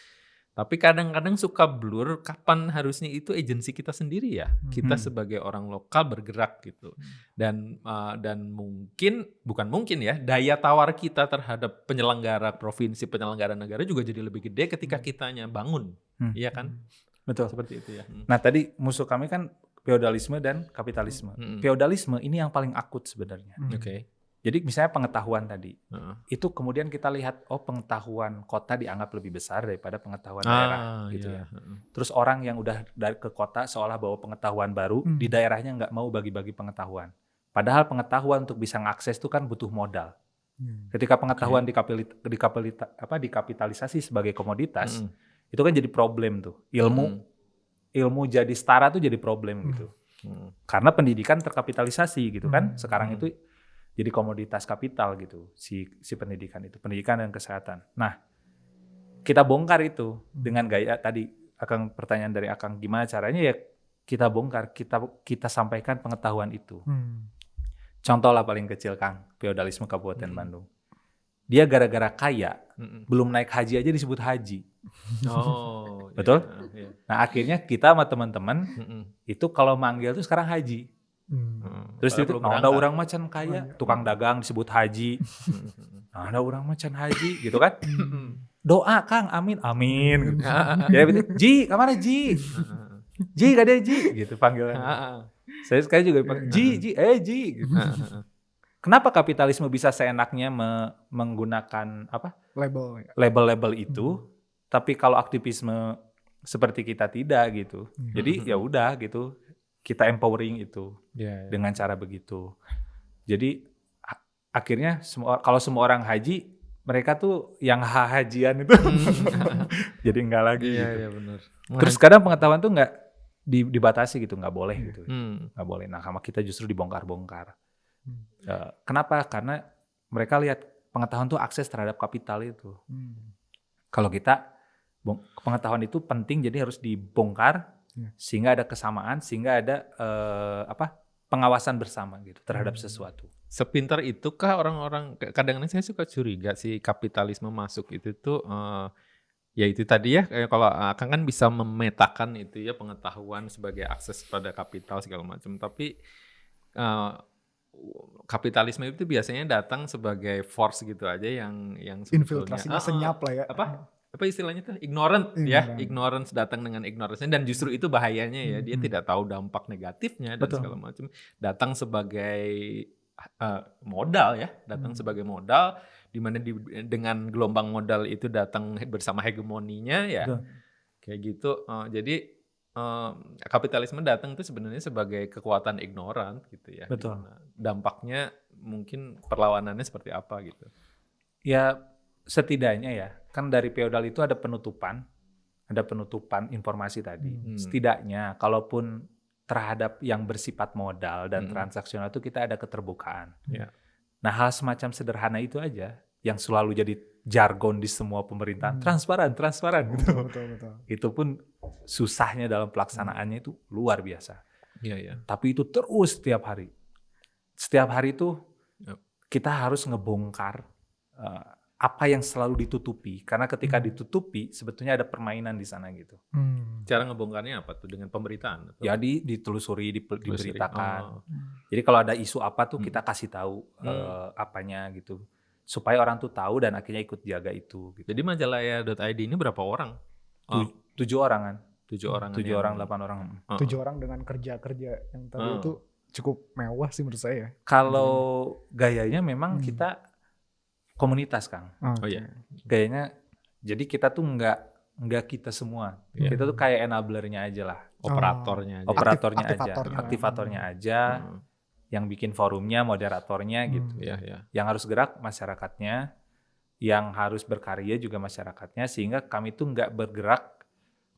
Tapi kadang-kadang suka blur kapan harusnya itu agensi kita sendiri ya. Kita sebagai orang lokal bergerak gitu. Dan bukan mungkin ya, daya tawar kita terhadap penyelenggara provinsi, penyelenggara negara juga jadi lebih gede ketika kitanya bangun. Iya kan? Betul. Seperti itu ya. Nah tadi musuh kami kan feodalisme dan kapitalisme. Feodalisme ini yang paling akut sebenarnya. Oke. Jadi misalnya pengetahuan tadi, itu kemudian kita lihat pengetahuan kota dianggap lebih besar daripada pengetahuan daerah, gitu ya. Terus orang yang udah dari ke kota seolah bawa pengetahuan baru, di daerahnya nggak mau bagi-bagi pengetahuan. Padahal pengetahuan untuk bisa ngakses itu kan butuh modal. Ketika pengetahuan dikapitalisasi sebagai komoditas, itu kan jadi problem tuh. Ilmu jadi setara tuh jadi problem gitu. Karena pendidikan terkapitalisasi gitu kan. Sekarang itu jadi komoditas kapital gitu si pendidikan itu, pendidikan dan kesehatan. Nah, kita bongkar itu dengan gaya tadi pertanyaan dari Akang, gimana caranya ya kita bongkar, kita sampaikan pengetahuan itu. Contoh lah paling kecil Kang, feodalisme Kabupaten Bandung. Dia gara-gara kaya, belum naik haji aja disebut haji. Oh, betul? Iya. Nah akhirnya kita sama teman-teman itu kalau manggil tuh sekarang haji. Terus itu ada orang macan kaya, tukang dagang disebut haji. Ada orang macan haji gitu kan. Doa Kang, amin, amin. Jadi Ji, kemana Ji? Ji, gak ada Ji gitu panggilan. Saya sekali juga panggil Ji, Ji gitu. Kenapa kapitalisme bisa seenaknya menggunakan label-label itu, tapi kalau aktivisme seperti kita tidak gitu. Jadi ya udah gitu, kita empowering itu dengan cara begitu. Jadi akhirnya kalau semua orang haji, mereka tuh yang hajian itu jadi enggak lagi. Iya benar. Terus kadang pengetahuan tuh nggak dibatasi gitu, nggak boleh gitu, nggak boleh. Nah sama kita justru dibongkar-bongkar. Kenapa? Karena mereka lihat pengetahuan tuh akses terhadap kapital itu. Kalau kita pengetahuan itu penting, jadi harus dibongkar sehingga ada kesamaan, sehingga ada pengawasan bersama gitu terhadap sesuatu. sepintar itukah orang-orang, kadang-kadang saya suka curiga sih kapitalisme masuk itu tuh ya itu tadi ya, kayak kalau Akang kan bisa memetakan itu ya pengetahuan sebagai akses pada kapital segala macam, tapi kapitalisme itu biasanya datang sebagai force gitu aja yang sebetulnya Infiltrasinya senyap lah ya. apa istilahnya tuh ignorant ya, ignorance datang dengan ignorance dan justru itu bahayanya ya, dia tidak tahu dampak negatifnya dan segala macam, datang sebagai modal ya, datang sebagai modal di mana dengan gelombang modal itu datang bersama hegemoninya ya. Betul. Kayak gitu. Jadi kapitalisme datang itu sebenarnya sebagai kekuatan ignoran gitu ya. Betul. Dampaknya mungkin perlawanannya seperti apa gitu. Ya setidaknya ya, kan dari feodal itu ada penutupan informasi tadi. Setidaknya kalaupun terhadap yang bersifat modal dan transaksional itu kita ada keterbukaan. Nah, hal semacam sederhana itu aja yang selalu jadi jargon di semua pemerintahan, transparan gitu. Betul. Itu pun susahnya dalam pelaksanaannya itu luar biasa. Iya. Tapi itu terus setiap hari. Setiap hari itu kita harus ngebongkar apa yang selalu ditutupi, karena ketika ditutupi sebetulnya ada permainan di sana gitu. Cara ngebongkarnya apa tuh, dengan pemberitaan? Atau? Ya ditelusuri, diberitakan. Jadi kalau ada isu apa tuh kita kasih tahu apanya gitu, supaya orang tuh tahu dan akhirnya ikut jaga itu. Gitu. Jadi majalaya.id ini berapa orang? 7 orangan. 7 orang. 7 orang, 8 orang. 7 orang dengan kerja-kerja yang tadi itu cukup mewah sih menurut saya. Kalau gayanya memang kita komunitas, Kang. Oh iya. Gayanya, jadi kita tuh nggak kita semua. Kita tuh kayak enablernya aja lah. Operatornya aja. Aktivatornya aja. Yang bikin forumnya, moderatornya gitu. Yang harus gerak masyarakatnya, yang harus berkarya juga masyarakatnya, sehingga kami tuh nggak bergerak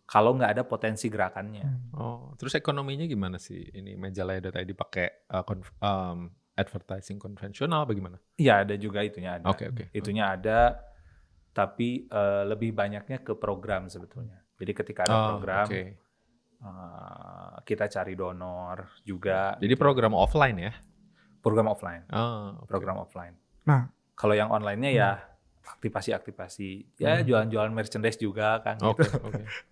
kalau nggak ada potensi gerakannya. Terus ekonominya gimana sih ini majalaya.id pakai advertising konvensional bagaimana? Iya, ada juga itunya ada. Oke. Itunya ada, tapi lebih banyaknya ke program sebetulnya. Jadi ketika ada program, kita cari donor juga. Jadi program offline ya? Program offline. Program offline. Nah, kalau yang online-nya ya aktivasi, ya jualan-jualan merchandise juga kan.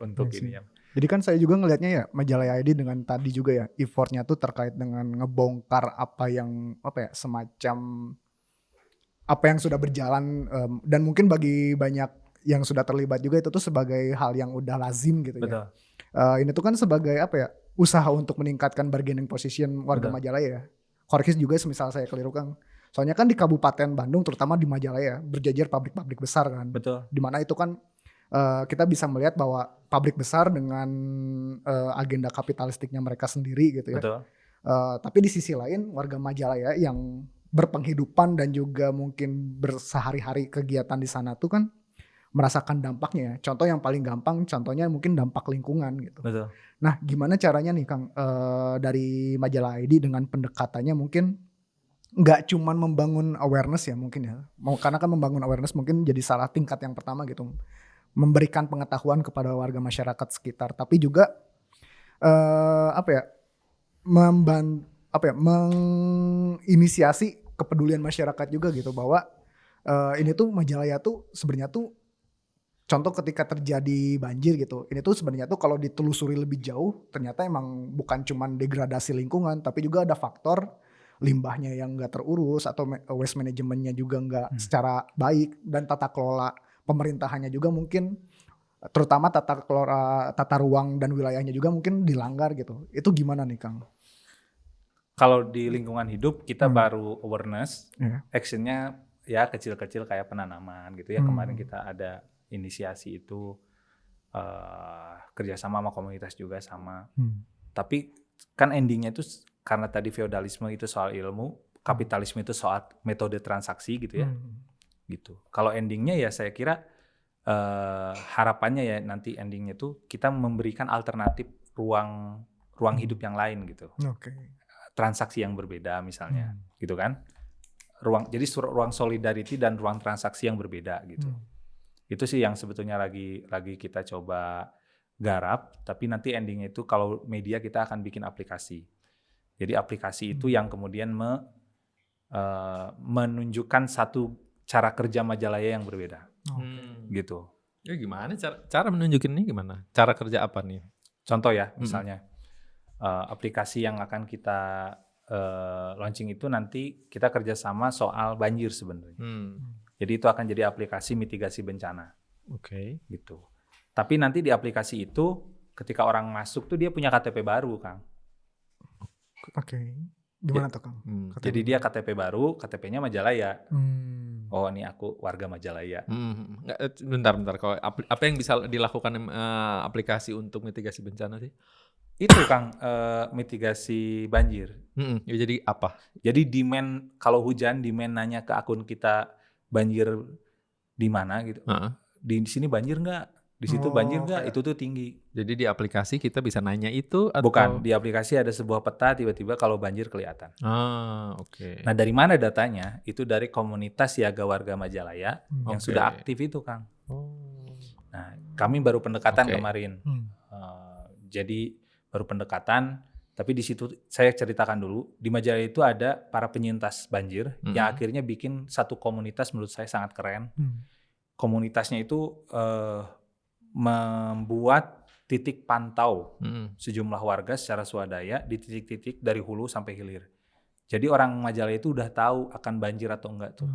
Untuk ini ya. Jadi kan saya juga ngelihatnya ya Majalaya ID dengan tadi juga ya effortnya tuh terkait dengan ngebongkar apa yang semacam apa yang sudah berjalan dan mungkin bagi banyak yang sudah terlibat juga itu tuh sebagai hal yang udah lazim gitu. Betul. Ya. Ini tuh kan sebagai usaha untuk meningkatkan bargaining position warga Majalaya ya. Koreksi juga semisal saya keliru Kang. Soalnya kan di Kabupaten Bandung terutama di Majalaya berjajar pabrik-pabrik besar kan. Betul. Dimana itu kan kita bisa melihat bahwa pabrik besar dengan agenda kapitalistiknya mereka sendiri gitu ya. Betul. Tapi di sisi lain warga Majalaya yang berpenghidupan dan juga mungkin bersehari-hari kegiatan di sana tuh kan merasakan dampaknya. Contoh yang paling gampang, contohnya mungkin dampak lingkungan gitu. Betul. Nah, gimana caranya nih Kang dari Majalaya ID dengan pendekatannya mungkin nggak cuman membangun awareness ya mungkin ya. Karena kan membangun awareness mungkin jadi salah tingkat yang pertama gitu. Memberikan pengetahuan kepada warga masyarakat sekitar, tapi juga menginisiasi kepedulian masyarakat juga gitu bahwa ini tuh Majalaya tuh sebenarnya tuh contoh ketika terjadi banjir gitu, ini tuh sebenarnya tuh kalau ditelusuri lebih jauh ternyata emang bukan cuman degradasi lingkungan, tapi juga ada faktor limbahnya yang nggak terurus atau waste manajemennya juga nggak secara baik dan tata kelola pemerintahannya juga mungkin terutama tata ruang dan wilayahnya juga mungkin dilanggar gitu. Itu gimana nih Kang? Kalau di lingkungan hidup kita baru awareness, actionnya ya kecil-kecil kayak penanaman gitu ya. Kemarin kita ada inisiasi itu kerjasama sama komunitas juga sama. Tapi kan endingnya itu karena tadi feodalisme itu soal ilmu, kapitalisme itu soal metode transaksi gitu ya. Gitu. Kalau endingnya ya saya kira harapannya ya nanti endingnya tuh kita memberikan alternatif ruang hidup yang lain gitu. Transaksi yang berbeda misalnya, gitu kan? Jadi ruang solidarity dan ruang transaksi yang berbeda gitu. Itu sih yang sebetulnya lagi kita coba garap. Tapi nanti endingnya itu kalau media kita akan bikin aplikasi. Jadi aplikasi itu yang kemudian menunjukkan satu cara kerja Majalaya yang berbeda, gitu. Ya gimana cara menunjukin ini gimana? Cara kerja apa nih? Contoh ya, misalnya aplikasi yang akan kita launching itu nanti kita kerjasama soal banjir sebenarnya. Jadi itu akan jadi aplikasi mitigasi bencana. Oke. Gitu. Tapi nanti di aplikasi itu ketika orang masuk tuh dia punya KTP baru, Kang. Oke. Gimana tuh, Kang? Jadi dia KTP baru, KTP-nya Majalaya. Oh, ini aku warga Majalaya. Bentar. Kalau apa yang bisa dilakukan aplikasi untuk mitigasi bencana sih? Itu, Kang, mitigasi banjir. Ya, jadi apa? Jadi demand kalau hujan, demand nanya ke akun kita banjir di mana gitu. Di sini banjir nggak? Di situ banjir nggak? Itu tuh tinggi. Jadi di aplikasi kita bisa nanya itu atau? Bukan, di aplikasi ada sebuah peta tiba-tiba kalau banjir kelihatan. Oke. Nah, dari mana datanya? Itu dari komunitas Siaga Warga Majalaya yang sudah aktif itu, Kang. Nah, kami baru pendekatan kemarin. Jadi baru pendekatan, tapi di situ saya ceritakan dulu, di Majalaya itu ada para penyintas banjir yang akhirnya bikin satu komunitas menurut saya sangat keren. Komunitasnya itu membuat titik pantau sejumlah warga secara swadaya di titik-titik dari hulu sampai hilir. Jadi orang Majalaya itu udah tahu akan banjir atau enggak tuh.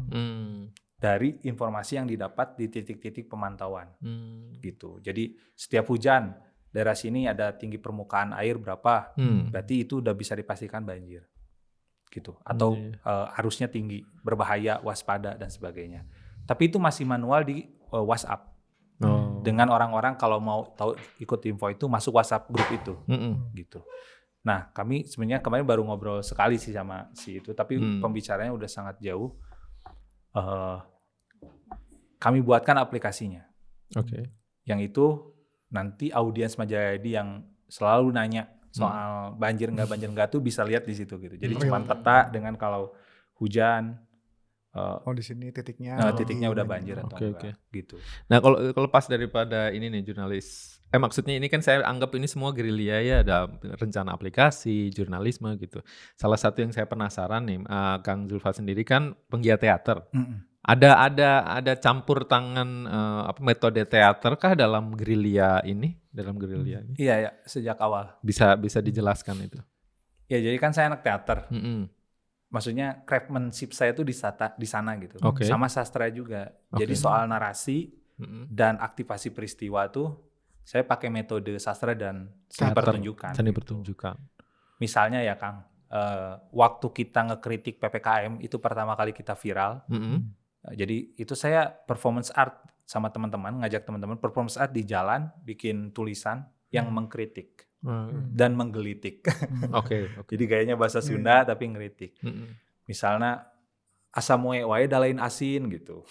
Dari informasi yang didapat di titik-titik pemantauan. Gitu. Jadi setiap hujan daerah sini ada tinggi permukaan air berapa, berarti itu udah bisa dipastikan banjir. Gitu. Atau arusnya tinggi, berbahaya, waspada dan sebagainya. Tapi itu masih manual di WhatsApp. Dengan orang-orang kalau mau tahu ikut info itu masuk WhatsApp grup itu, gitu. Nah, kami sebenarnya kemarin baru ngobrol sekali sih sama si itu, tapi pembicaranya udah sangat jauh. Kami buatkan aplikasinya, yang itu nanti audiens Majalaya yang selalu nanya soal banjir nggak tuh bisa lihat di situ gitu. Jadi cuma peta dengan kalau hujan. Di sini titiknya udah banjir atau enggak gitu. Nah, kalau lepas daripada ini nih jurnalis, maksudnya ini kan saya anggap ini semua gerilya ya, ada rencana aplikasi, jurnalisme gitu. Salah satu yang saya penasaran nih, Kang Zulfa sendiri kan penggiat teater. Ada campur tangan metode teater kah dalam gerilya ini? Iya, sejak awal. Bisa dijelaskan itu? Ya, jadi kan saya anak teater. Maksudnya craftsmanship saya tuh di sana gitu. Sama sastra juga. Jadi soal narasi dan aktivasi peristiwa tuh saya pakai metode sastra dan seni pertunjukan. Misalnya ya, Kang, waktu kita ngekritik PPKM itu pertama kali kita viral. Jadi itu saya performance art sama teman-teman, ngajak teman-teman performance art di jalan, bikin tulisan yang mengkritik. Dan menggelitik. Jadi gayanya bahasa Sunda tapi ngeritik. Misalnya asa moe wae dalain asin gitu.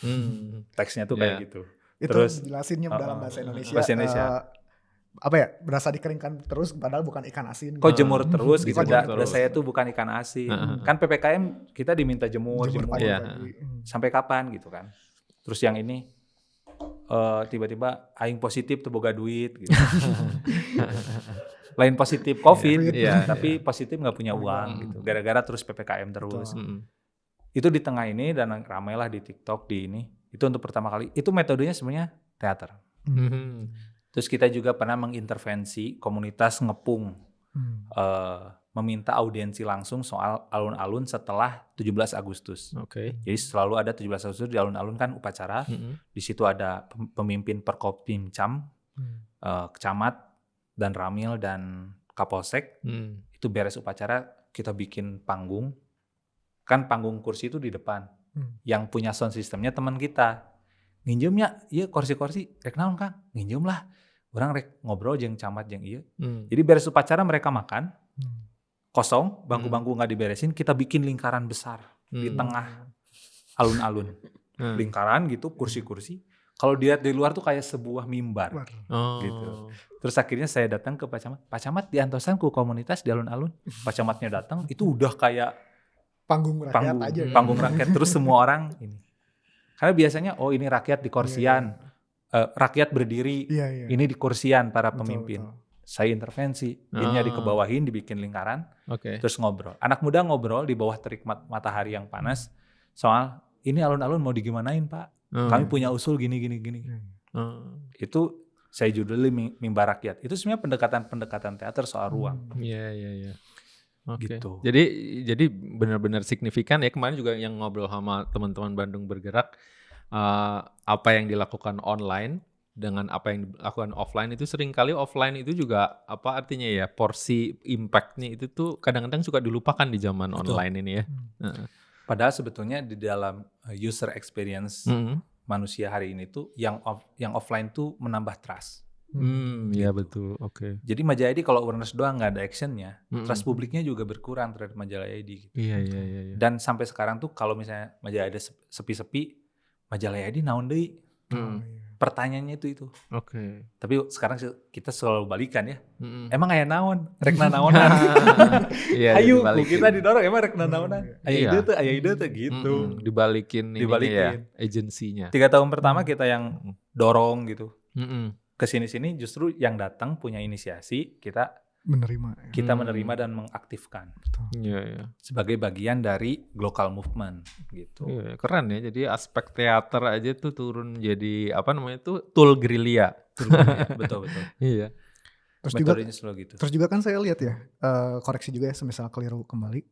Teksnya tuh kayak gitu. Itu terus jelasinnya dalam bahasa Indonesia. Bahasa Indonesia. Apa ya? Berasa dikeringkan terus padahal bukan ikan asin. Kok jemur terus gitu. Udah saya tuh bukan ikan asin. Kan PPKM kita diminta jemur. Sampai kapan gitu kan. Terus yang ini tiba-tiba aing positif tuh boga duit gitu. Lain positif COVID tapi positif nggak punya uang gitu. Gara-gara terus PPKM terus. Itu di tengah ini dan ramailah di TikTok di ini. Itu untuk pertama kali. Itu metodenya sebenarnya teater. Terus kita juga pernah mengintervensi komunitas ngepung. Meminta audiensi langsung soal alun-alun setelah 17 Agustus. Jadi selalu ada 17 Agustus di alun-alun kan upacara. Di situ ada pemimpin Perkopimcam, Kecamat, dan Ramil dan Kapolsek. Itu beres upacara kita bikin panggung. Kan panggung kursi itu di depan. Yang punya sound systemnya teman kita. Nginjemnya, iya kursi-kursi, rek naon Kang? Nginjem lah. Orang rek ngobrol jeung camat jeung iya. Jadi beres upacara mereka makan. Kosong, bangku-bangku nggak diberesin, kita bikin lingkaran besar di tengah alun-alun. Lingkaran gitu, kursi-kursi. Kalau dilihat dari luar tuh kayak sebuah mimbar. Gitu. Terus akhirnya saya datang ke Pak Camat. Pak Camat diantosan ku komunitas di alun-alun. Pak Camatnya datang, itu udah kayak panggung rakyat aja. Panggung rakyat, terus semua orang ini. Karena biasanya, ini rakyat di kursian. Rakyat berdiri, ini di kursian para pemimpin. saya intervensi, ininya dikebawahin, dibikin lingkaran, terus ngobrol. Anak muda ngobrol di bawah terik matahari yang panas soal ini alun-alun mau digimanain Pak, kami punya usul gini. Itu saya judulin Mimbar Rakyat. Itu sebenarnya pendekatan teater soal ruang. Iya. Gitu. Jadi benar-benar signifikan ya, kemarin juga yang ngobrol sama teman-teman Bandung Bergerak, apa yang dilakukan online dengan apa yang dilakukan offline itu seringkali offline itu juga apa artinya ya, porsi impact-nya itu tuh kadang-kadang suka dilupakan di zaman online ini ya. Padahal sebetulnya di dalam user experience manusia hari ini tuh yang offline tuh menambah trust. Iya betul. Jadi Majalah ID kalau awareness doang nggak ada actionnya, trust publiknya juga berkurang terhadap Majalah ID. Gitu. Iya. Dan sampai sekarang tuh kalau misalnya Majalah ID sepi-sepi, Majalah ID naon deui? Pertanyaannya itu. Tapi sekarang kita selalu balikan ya. Emang aya naon? Rekna naonan. Ayo kita didorong emang rekna naonan. Aya ide tuh gitu. Dibalikin ya agensinya. 3 tahun pertama kita yang dorong gitu. Kesini-sini justru yang datang punya inisiasi, kita menerima dan mengaktifkan. Iya. Sebagai bagian dari local movement gitu. Iya, keren ya. Jadi aspek teater aja tuh turun jadi apa namanya tuh tool gerilya. Betul. Iya. Terus juga kan saya lihat ya, koreksi juga ya semisal keliru kembali,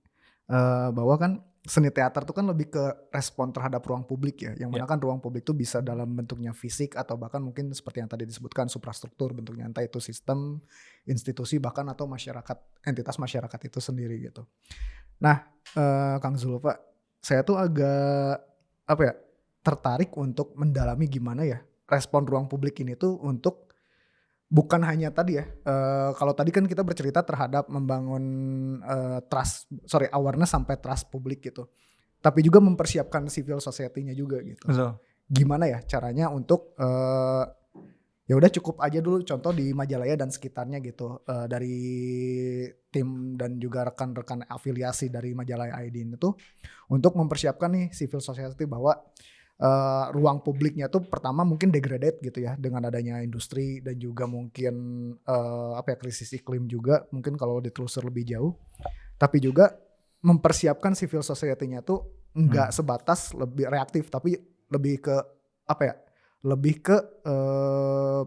bahwa kan seni teater tuh kan lebih ke respon terhadap ruang publik ya, yang mana kan ruang publik itu bisa dalam bentuknya fisik atau bahkan mungkin seperti yang tadi disebutkan suprastruktur bentuknya, entah itu sistem, institusi bahkan atau masyarakat, entitas masyarakat itu sendiri gitu. Nah, Kang Zulfa, saya tuh agak tertarik untuk mendalami gimana ya respon ruang publik ini tuh untuk bukan hanya tadi ya, kalau tadi kan kita bercerita terhadap membangun awareness sampai trust publik gitu. Tapi juga mempersiapkan civil society-nya juga gitu. Betul. Gimana ya caranya untuk ya udah cukup aja dulu contoh di Majalaya dan sekitarnya gitu, dari tim dan juga rekan-rekan afiliasi dari Majalaya ID itu untuk mempersiapkan nih civil society bahwa ruang publiknya tuh pertama mungkin degraded gitu ya dengan adanya industri dan juga mungkin krisis iklim juga mungkin kalau ditelusur lebih jauh, tapi juga mempersiapkan civil society-nya tuh nggak sebatas lebih reaktif tapi lebih ke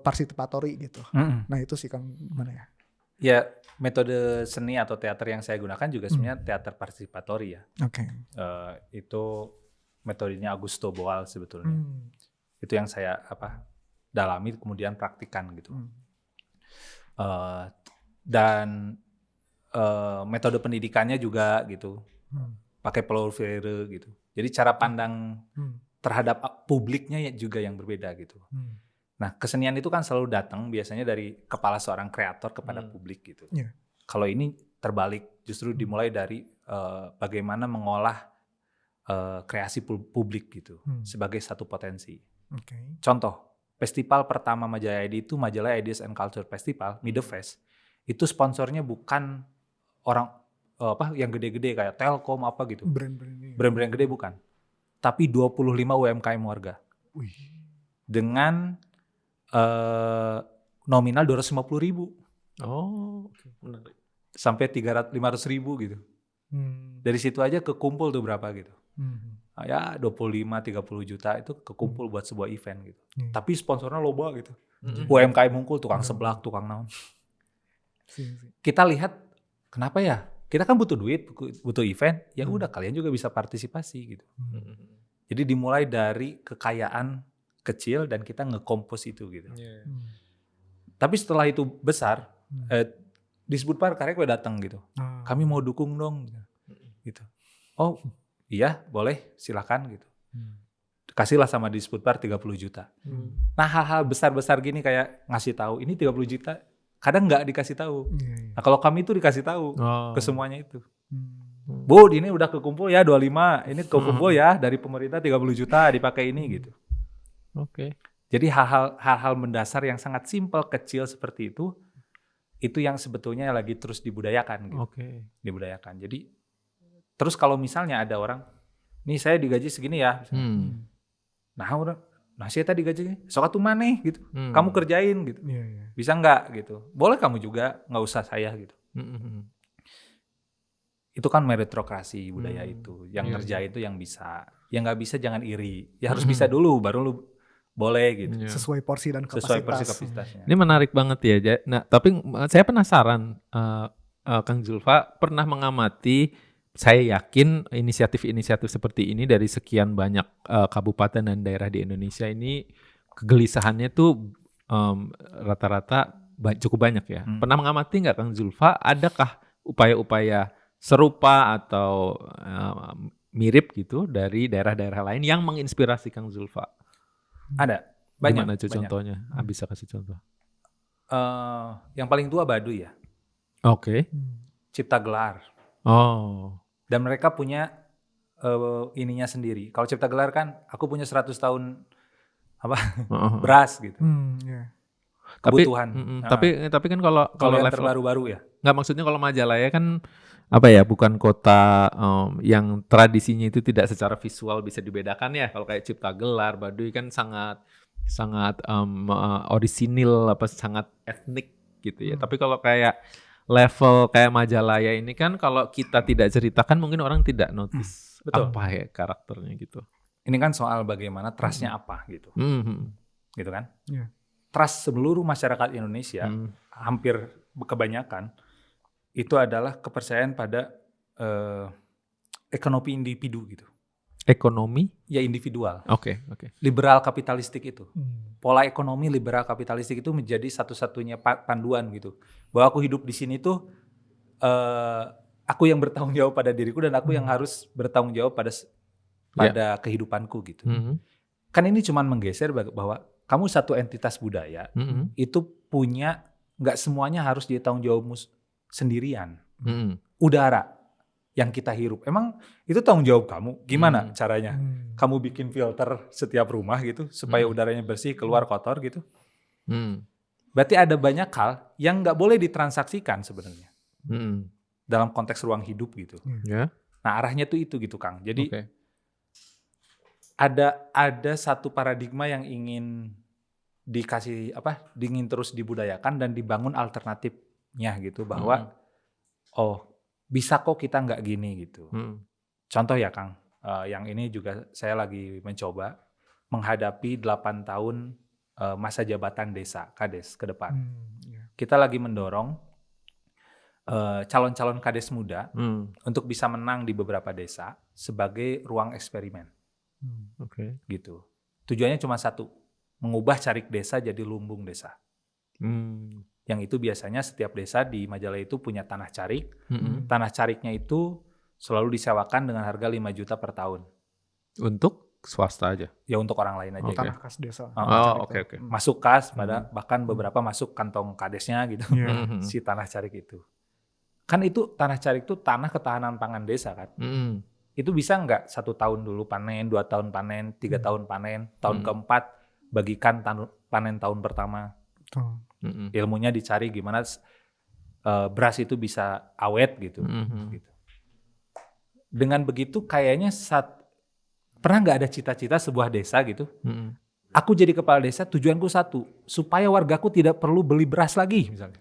participatory gitu. Nah itu sih Kang gimana ya? Ya metode seni atau teater yang saya gunakan juga sebenarnya teater partisipatory ya. Itu metodenya Augusto Boal sebetulnya. Itu yang saya dalami kemudian praktikan gitu. Dan metode pendidikannya juga gitu. Pakai Paulo Freire gitu. Jadi cara pandang terhadap publiknya juga yang berbeda gitu. Nah, kesenian itu kan selalu datang biasanya dari kepala seorang kreator kepada publik gitu. Kalau ini terbalik, justru dimulai dari bagaimana mengolah kreasi publik gitu sebagai satu potensi. Contoh, festival pertama Majalah ID itu Majalah Ideas and Culture Festival, Midfest. Itu sponsornya bukan orang yang gede-gede kayak Telkom gitu. Brand-brand gede bukan. Tapi 25 UMKM warga. Dengan nominal 250.000. Menarik. Sampai 500.000 gitu. Dari situ aja kekumpul tuh berapa gitu. Ya 25-30 juta itu kekumpul buat sebuah event gitu. Tapi sponsornya loba gitu. UMKM mungkul, tukang seblak, tukang naon. Kita lihat kenapa ya? Kita kan butuh duit, butuh event. Ya udah kalian juga bisa partisipasi gitu. Jadi dimulai dari kekayaan kecil dan kita ngekompos itu gitu. Tapi setelah itu besar, disebut par karek datang gitu. Kami mau dukung dong gitu. Oh iya boleh silakan gitu. Kasihlah sama disebut par 30 juta. Nah hal-hal besar-besar gini kayak ngasih tahu ini 30 juta kadang nggak dikasih tahu. Nah kalau kami itu dikasih tahu ke semuanya itu. Bu ini udah kekumpul ya 25, ini kekumpul ya dari pemerintah 30 juta dipakai ini gitu. Jadi hal-hal mendasar yang sangat simpel kecil seperti itu yang sebetulnya lagi terus dibudayakan gitu. Dibudayakan. Jadi terus kalau misalnya ada orang, nih saya digaji segini ya. Nah saya tadi gajinya, sok atuh maneh gitu. Kamu kerjain gitu. Iya. Bisa nggak gitu? Boleh kamu juga, nggak usah saya gitu. Itu kan meritokrasi budaya itu. Yang ngerjain itu yang bisa. Yang nggak bisa jangan iri. Ya harus bisa dulu, baru lu boleh gitu. Sesuai porsi dan kapasitas. Sesuai porsi kapasitasnya. Ini menarik banget ya. Nah, tapi saya penasaran, Kang Zulfa pernah mengamati, saya yakin inisiatif-inisiatif seperti ini dari sekian banyak kabupaten dan daerah di Indonesia ini kegelisahannya tuh rata-rata cukup banyak ya. Pernah mengamati nggak Kang Zulfa, adakah upaya-upaya serupa atau mirip gitu dari daerah-daerah lain yang menginspirasi Kang Zulfa? Ada, banyak. Gimana tuh contohnya? Bisa kasih contoh. Yang paling tua Baduy ya. Oke. Cipta Gelar. Oh. Dan mereka punya ininya sendiri. Kalau Cipta Gelar kan, aku punya 100 tahun beras gitu. Kebutuhan. Tapi kan kalau yang level terbaru-baru ya. Nggak, maksudnya kalau Majalaya kan bukan kota yang tradisinya itu tidak secara visual bisa dibedakan ya. Kalau kayak Cipta Gelar, Baduy kan sangat orisinil, sangat etnik gitu ya. Tapi kalau kayak level kayak Majalaya ini kan, kalau kita tidak ceritakan mungkin orang tidak notice apa ya karakternya gitu. Ini kan soal bagaimana trust-nya apa gitu. Gitu kan? Trust seluruh masyarakat Indonesia, hampir kebanyakan, itu adalah kepercayaan pada ekonomi individu gitu. Ekonomi? Ya individual. Oke. Liberal kapitalistik itu. Pola ekonomi liberal kapitalistik itu menjadi satu-satunya panduan gitu. Bahwa aku hidup di sini tuh aku yang bertanggung jawab pada diriku dan aku yang harus bertanggung jawab pada kehidupanku gitu. Kan ini cuman menggeser bahwa kamu satu entitas budaya itu punya, nggak semuanya harus dia tanggung jawabmu sendirian. Udara yang kita hirup, emang itu tanggung jawab kamu. Gimana caranya? Kamu bikin filter setiap rumah gitu supaya udaranya bersih, keluar kotor gitu. Berarti ada banyak hal yang nggak boleh ditransaksikan sebenarnya dalam konteks ruang hidup gitu. Nah arahnya tuh itu gitu Kang. Jadi ada satu paradigma yang ingin ingin terus dibudayakan dan dibangun alternatifnya gitu, bahwa bisa kok kita nggak gini gitu. Contoh ya Kang, yang ini juga saya lagi mencoba menghadapi 8 tahun masa jabatan desa, Kades ke depan. Kita lagi mendorong calon-calon Kades muda untuk bisa menang di beberapa desa sebagai ruang eksperimen. Gitu. Tujuannya cuma satu, mengubah Carik Desa jadi lumbung desa. Yang itu biasanya setiap desa di Majalaya itu punya tanah carik. Tanah cariknya itu selalu disewakan dengan harga 5 juta per tahun. Untuk swasta aja? Ya untuk orang lain aja. Tanah kas desa. Oke. Masuk kas, bahkan beberapa masuk kantong kadesnya gitu. Si tanah carik itu. Kan itu tanah carik itu tanah ketahanan pangan desa kan. Itu bisa nggak 1 tahun dulu panen, 2 tahun panen, 3 tahun panen, tahun keempat bagikan panen tahun pertama. Ilmunya dicari gimana beras itu bisa awet gitu. Gitu. Dengan begitu kayaknya pernah nggak ada cita-cita sebuah desa gitu. Aku jadi kepala desa, tujuanku satu, supaya wargaku tidak perlu beli beras lagi misalnya.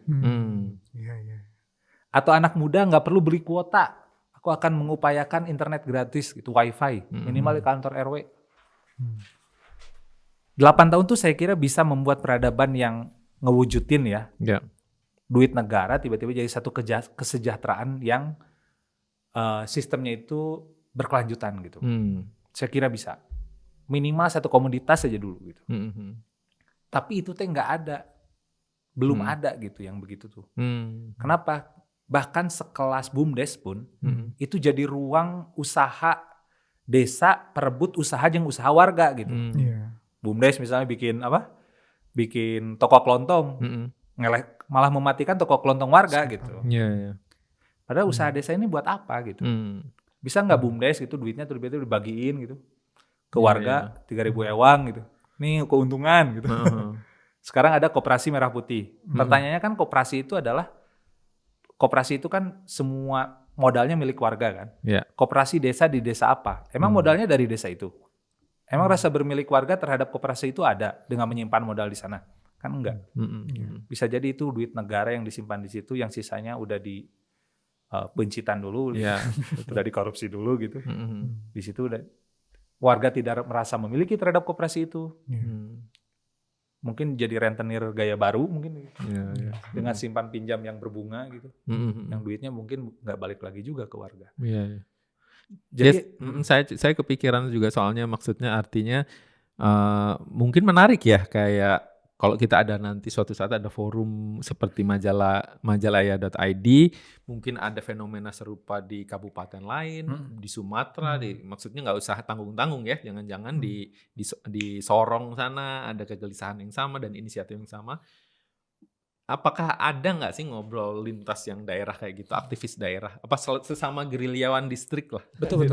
Atau anak muda nggak perlu beli kuota. Aku akan mengupayakan internet gratis gitu, wifi minimal di kantor RW. 8 tahun tuh saya kira bisa membuat peradaban yang ngewujudin ya. Duit negara tiba-tiba jadi satu kesejahteraan yang sistemnya itu berkelanjutan gitu. Saya kira bisa. Minimal satu komoditas aja dulu gitu. Tapi itu nggak ada. Belum ada gitu yang begitu tuh. Kenapa? Bahkan sekelas BUMDes pun itu jadi ruang usaha desa perebut usaha jeung usaha warga gitu. BUMDes misalnya bikin toko kelontong, malah mematikan toko kelontong warga gitu. Padahal usaha desa ini buat apa gitu? Bisa nggak BUMDes gitu duitnya dibagiin gitu ke warga 3.000 ewang gitu. Nih keuntungan gitu. Sekarang ada koperasi merah putih. Pertanyaannya kan koperasi itu kan semua modalnya milik warga kan. Koperasi desa di desa apa? Emang modalnya dari desa itu? Emang rasa bermilik warga terhadap koperasi itu ada dengan menyimpan modal di sana? Kan enggak. Bisa jadi itu duit negara yang disimpan di situ, yang sisanya udah di bencitan dulu, udah dikorupsi dulu gitu. Di situ udah warga tidak merasa memiliki terhadap koperasi itu. Mungkin jadi rentenir gaya baru mungkin dengan simpan pinjam yang berbunga gitu. Yang duitnya mungkin nggak balik lagi juga ke warga. Jadi saya kepikiran juga soalnya maksudnya artinya mungkin menarik ya kayak kalau kita ada nanti suatu saat ada forum seperti majalaya.id, mungkin ada fenomena serupa di kabupaten lain, di Sumatera, maksudnya nggak usah tanggung-tanggung ya, jangan-jangan di Sorong sana ada kegelisahan yang sama dan inisiatif yang sama. Apakah ada nggak sih ngobrol lintas yang daerah kayak gitu, aktivis daerah, apa sesama gerilyawan distrik lah? Betul.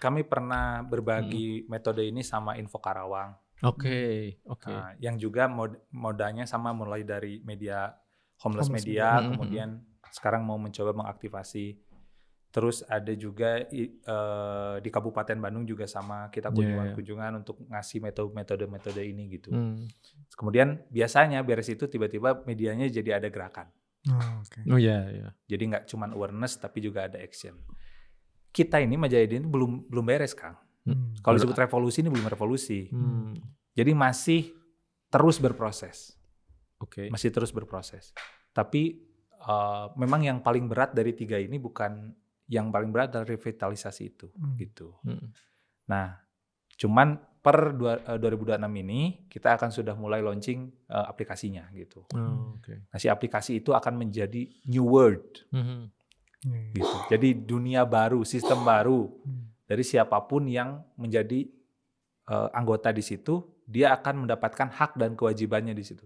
Kami pernah berbagi metode ini sama Info Karawang. Oke. Nah, yang juga modanya sama, mulai dari media homeless media, kemudian sekarang mau mencoba mengaktifasi. Terus ada juga di Kabupaten Bandung juga sama, kita kunjungan untuk ngasih metode-metode ini gitu. Kemudian biasanya beres itu tiba-tiba medianya jadi ada gerakan. Jadi nggak cuma awareness tapi juga ada action. Kita ini Majayadi ini belum beres, Kang. Kalau disebut revolusi ini belum revolusi. Jadi masih terus berproses. Masih terus berproses. Tapi memang yang paling berat dari 3 ini bukan yang paling berat adalah revitalisasi itu gitu. Nah, cuman per 2026 ini kita akan sudah mulai launching aplikasinya gitu. Nah, si aplikasi itu akan menjadi new world. Gitu. Jadi dunia baru, sistem baru dari siapapun yang menjadi anggota di situ, dia akan mendapatkan hak dan kewajibannya di situ.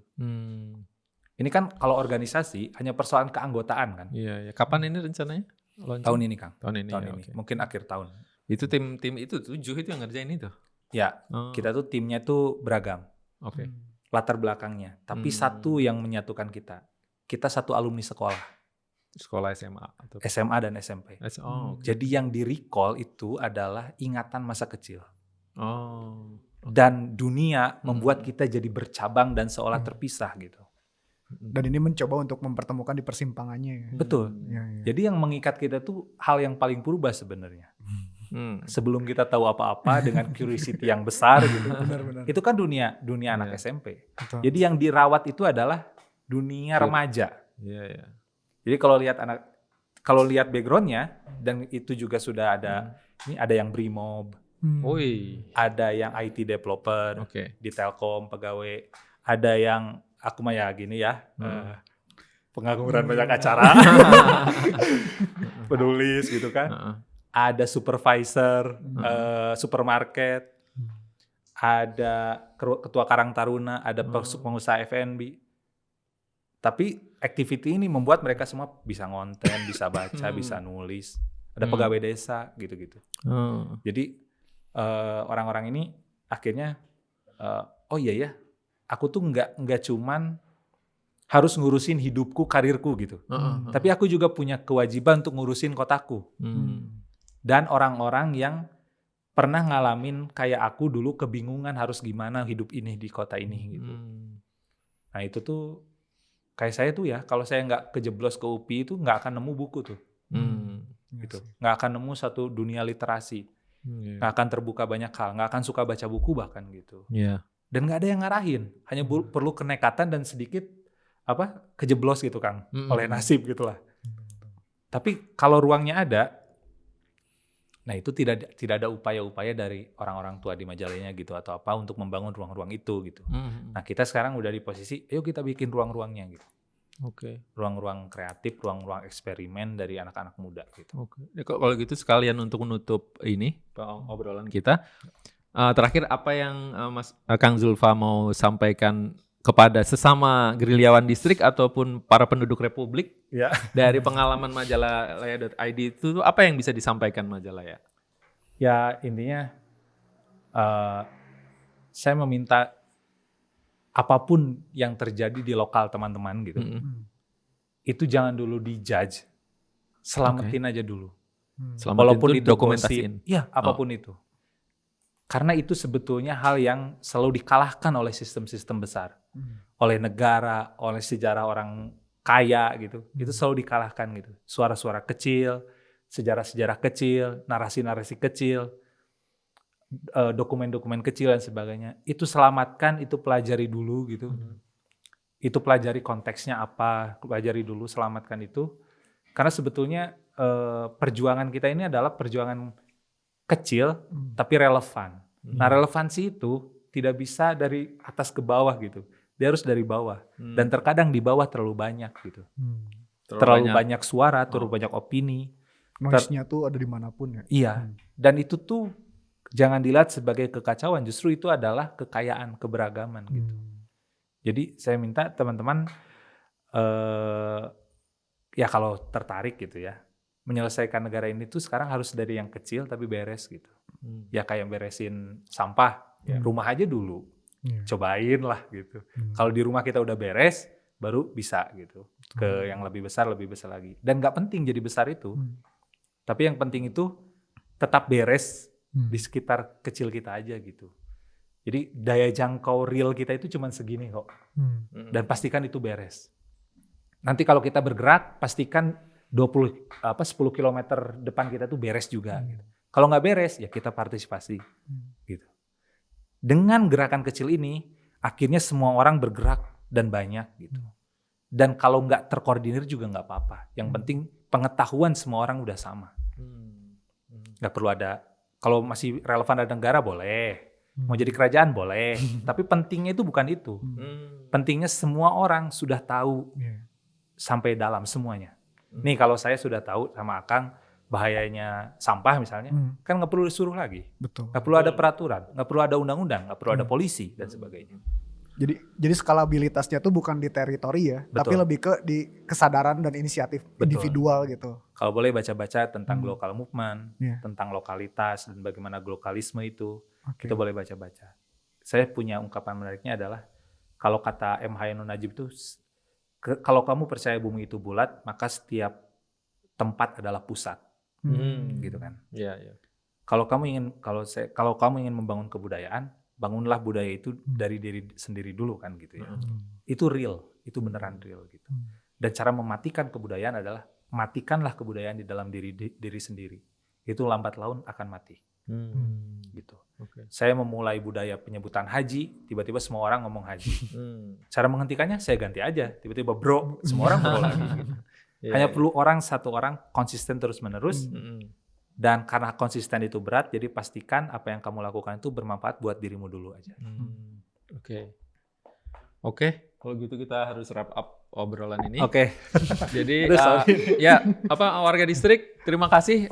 Ini kan kalau organisasi hanya persoalan keanggotaan kan. Kapan ini rencananya? Tahun ini, Kang. Tahun ini. Mungkin akhir tahun. Itu tim itu 7 itu yang ngerjain itu. Ya, kita tuh timnya tuh beragam. Latar belakangnya, tapi satu yang menyatukan kita. Kita satu alumni sekolah SMA atau SMA dan SMP. Jadi yang di-recall itu adalah ingatan masa kecil. Dan dunia membuat kita jadi bercabang dan seolah terpisah gitu. Dan ini mencoba untuk mempertemukan di persimpangannya. Betul. Jadi yang mengikat kita tuh hal yang paling purba sebenarnya. Sebelum kita tahu apa-apa dengan curiosity yang besar gitu. Benar. Itu kan dunia anak SMP. Betul. Jadi yang dirawat itu adalah dunia remaja. Jadi kalau lihat backgroundnya, dan itu juga sudah ada ini ada yang Brimob, ada yang IT developer di Telkom pegawai, ada yang aku mah ya gini ya, pengangguran banyak acara, penulis gitu kan. Ada supervisor supermarket, ada ketua Karang Taruna, ada pengusaha F&B. Tapi activity ini membuat mereka semua bisa ngonten, bisa baca, bisa nulis. Ada pegawai desa gitu-gitu. Jadi orang-orang ini akhirnya oh iya ya, aku tuh nggak cuman harus ngurusin hidupku, karirku gitu. Tapi aku juga punya kewajiban untuk ngurusin kotaku. Dan orang-orang yang pernah ngalamin kayak aku dulu kebingungan harus gimana hidup ini di kota ini gitu. Nah itu tuh kayak saya tuh ya, kalau saya nggak kejeblos ke UPI itu nggak akan nemu buku tuh. Gitu. Nggak akan nemu satu dunia literasi. Nggak akan terbuka banyak hal, nggak akan suka baca buku bahkan gitu. Dan nggak ada yang ngarahin, hanya perlu kenekatan dan sedikit kejeblos gitu Kang, oleh nasib gitulah. Tapi kalau ruangnya ada, nah itu tidak ada upaya-upaya dari orang-orang tua di Majalaya gitu atau apa untuk membangun ruang-ruang itu gitu. Nah kita sekarang udah di posisi, ayo kita bikin ruang-ruangnya gitu. Ruang-ruang kreatif, ruang-ruang eksperimen dari anak-anak muda gitu. Ya, kalau gitu sekalian untuk menutup ini obrolan kita, terakhir apa yang Kang Zulfa mau sampaikan kepada sesama gerilyawan distrik ataupun para penduduk Republik dari pengalaman majalaya.id itu apa yang bisa disampaikan Majalaya? Ya intinya saya meminta apapun yang terjadi di lokal teman-teman gitu, itu jangan dulu dijudge, selamatin aja dulu. Walaupun itu dokumentasiin. Iya apapun itu. Karena itu sebetulnya hal yang selalu dikalahkan oleh sistem-sistem besar. Oleh negara, oleh sejarah orang kaya gitu. Itu selalu dikalahkan gitu. Suara-suara kecil, sejarah-sejarah kecil, narasi-narasi kecil, dokumen-dokumen kecil dan sebagainya. Itu selamatkan, itu pelajari dulu gitu. Itu pelajari konteksnya apa, pelajari dulu, selamatkan itu. Karena sebetulnya perjuangan kita ini adalah perjuangan kecil tapi relevan. Nah, relevansi itu tidak bisa dari atas ke bawah gitu. Dia harus dari bawah. Dan terkadang di bawah terlalu banyak gitu. Terlalu banyak suara, terlalu banyak opini. Noise-nya tuh ada dimanapun ya. Iya. Dan itu tuh jangan dilihat sebagai kekacauan. Justru itu adalah kekayaan, keberagaman gitu. Jadi saya minta teman-teman ya kalau tertarik gitu ya, menyelesaikan negara ini tuh sekarang harus dari yang kecil tapi beres gitu. Ya kayak beresin sampah, rumah aja dulu. Cobain lah gitu. Kalau di rumah kita udah beres, baru bisa gitu. Ke yang lebih besar lagi. Dan gak penting jadi besar itu. Tapi yang penting itu tetap beres di sekitar kecil kita aja gitu. Jadi daya jangkau real kita itu cuma segini kok. Dan pastikan itu beres. Nanti kalau kita bergerak, pastikan 10 km depan kita tuh beres juga. Gitu. Kalau nggak beres, ya kita partisipasi. Gitu. Dengan gerakan kecil ini, akhirnya semua orang bergerak dan banyak. Gitu. Dan kalau nggak terkoordinir juga nggak apa-apa. Yang penting pengetahuan semua orang udah sama. Nggak perlu ada, kalau masih relevan ada negara boleh. Mau jadi kerajaan boleh. Tapi pentingnya itu bukan itu. Pentingnya semua orang sudah tahu sampai dalam semuanya. Nih kalau saya sudah tahu sama Akang bahayanya sampah misalnya, kan nggak perlu disuruh lagi. Betul. Nggak perlu ada peraturan, nggak perlu ada undang-undang, nggak perlu ada polisi dan sebagainya. Jadi skalabilitasnya tuh bukan di teritori ya, Betul. tapi lebih ke di kesadaran dan inisiatif individual gitu. Kalau boleh baca-baca tentang local movement, tentang lokalitas dan bagaimana globalisme itu, kita boleh baca-baca. Saya punya ungkapan menariknya adalah kalau kata M. Hayanun Najib itu, kalau kamu percaya bumi itu bulat, maka setiap tempat adalah pusat, gitu kan? Kalau kamu ingin membangun kebudayaan, bangunlah budaya itu dari diri sendiri dulu kan gitu ya. Itu real, itu beneran real gitu. Dan cara mematikan kebudayaan adalah matikanlah kebudayaan di dalam diri sendiri. Itu lambat laun akan mati. Gitu. Saya memulai budaya penyebutan haji, tiba-tiba semua orang ngomong haji. Cara menghentikannya saya ganti aja, tiba-tiba bro, semua orang bro lagi. Gitu. Hanya perlu satu orang konsisten terus-menerus. Dan karena konsisten itu berat, jadi pastikan apa yang kamu lakukan itu bermanfaat buat dirimu dulu aja. Oke. Kalau gitu kita harus wrap up obrolan ini. Oke. Jadi warga distrik, terima kasih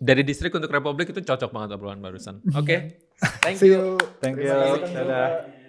dari distrik untuk Republik itu cocok banget obrolan barusan. Oke. Thank you. Thank you. Dadah.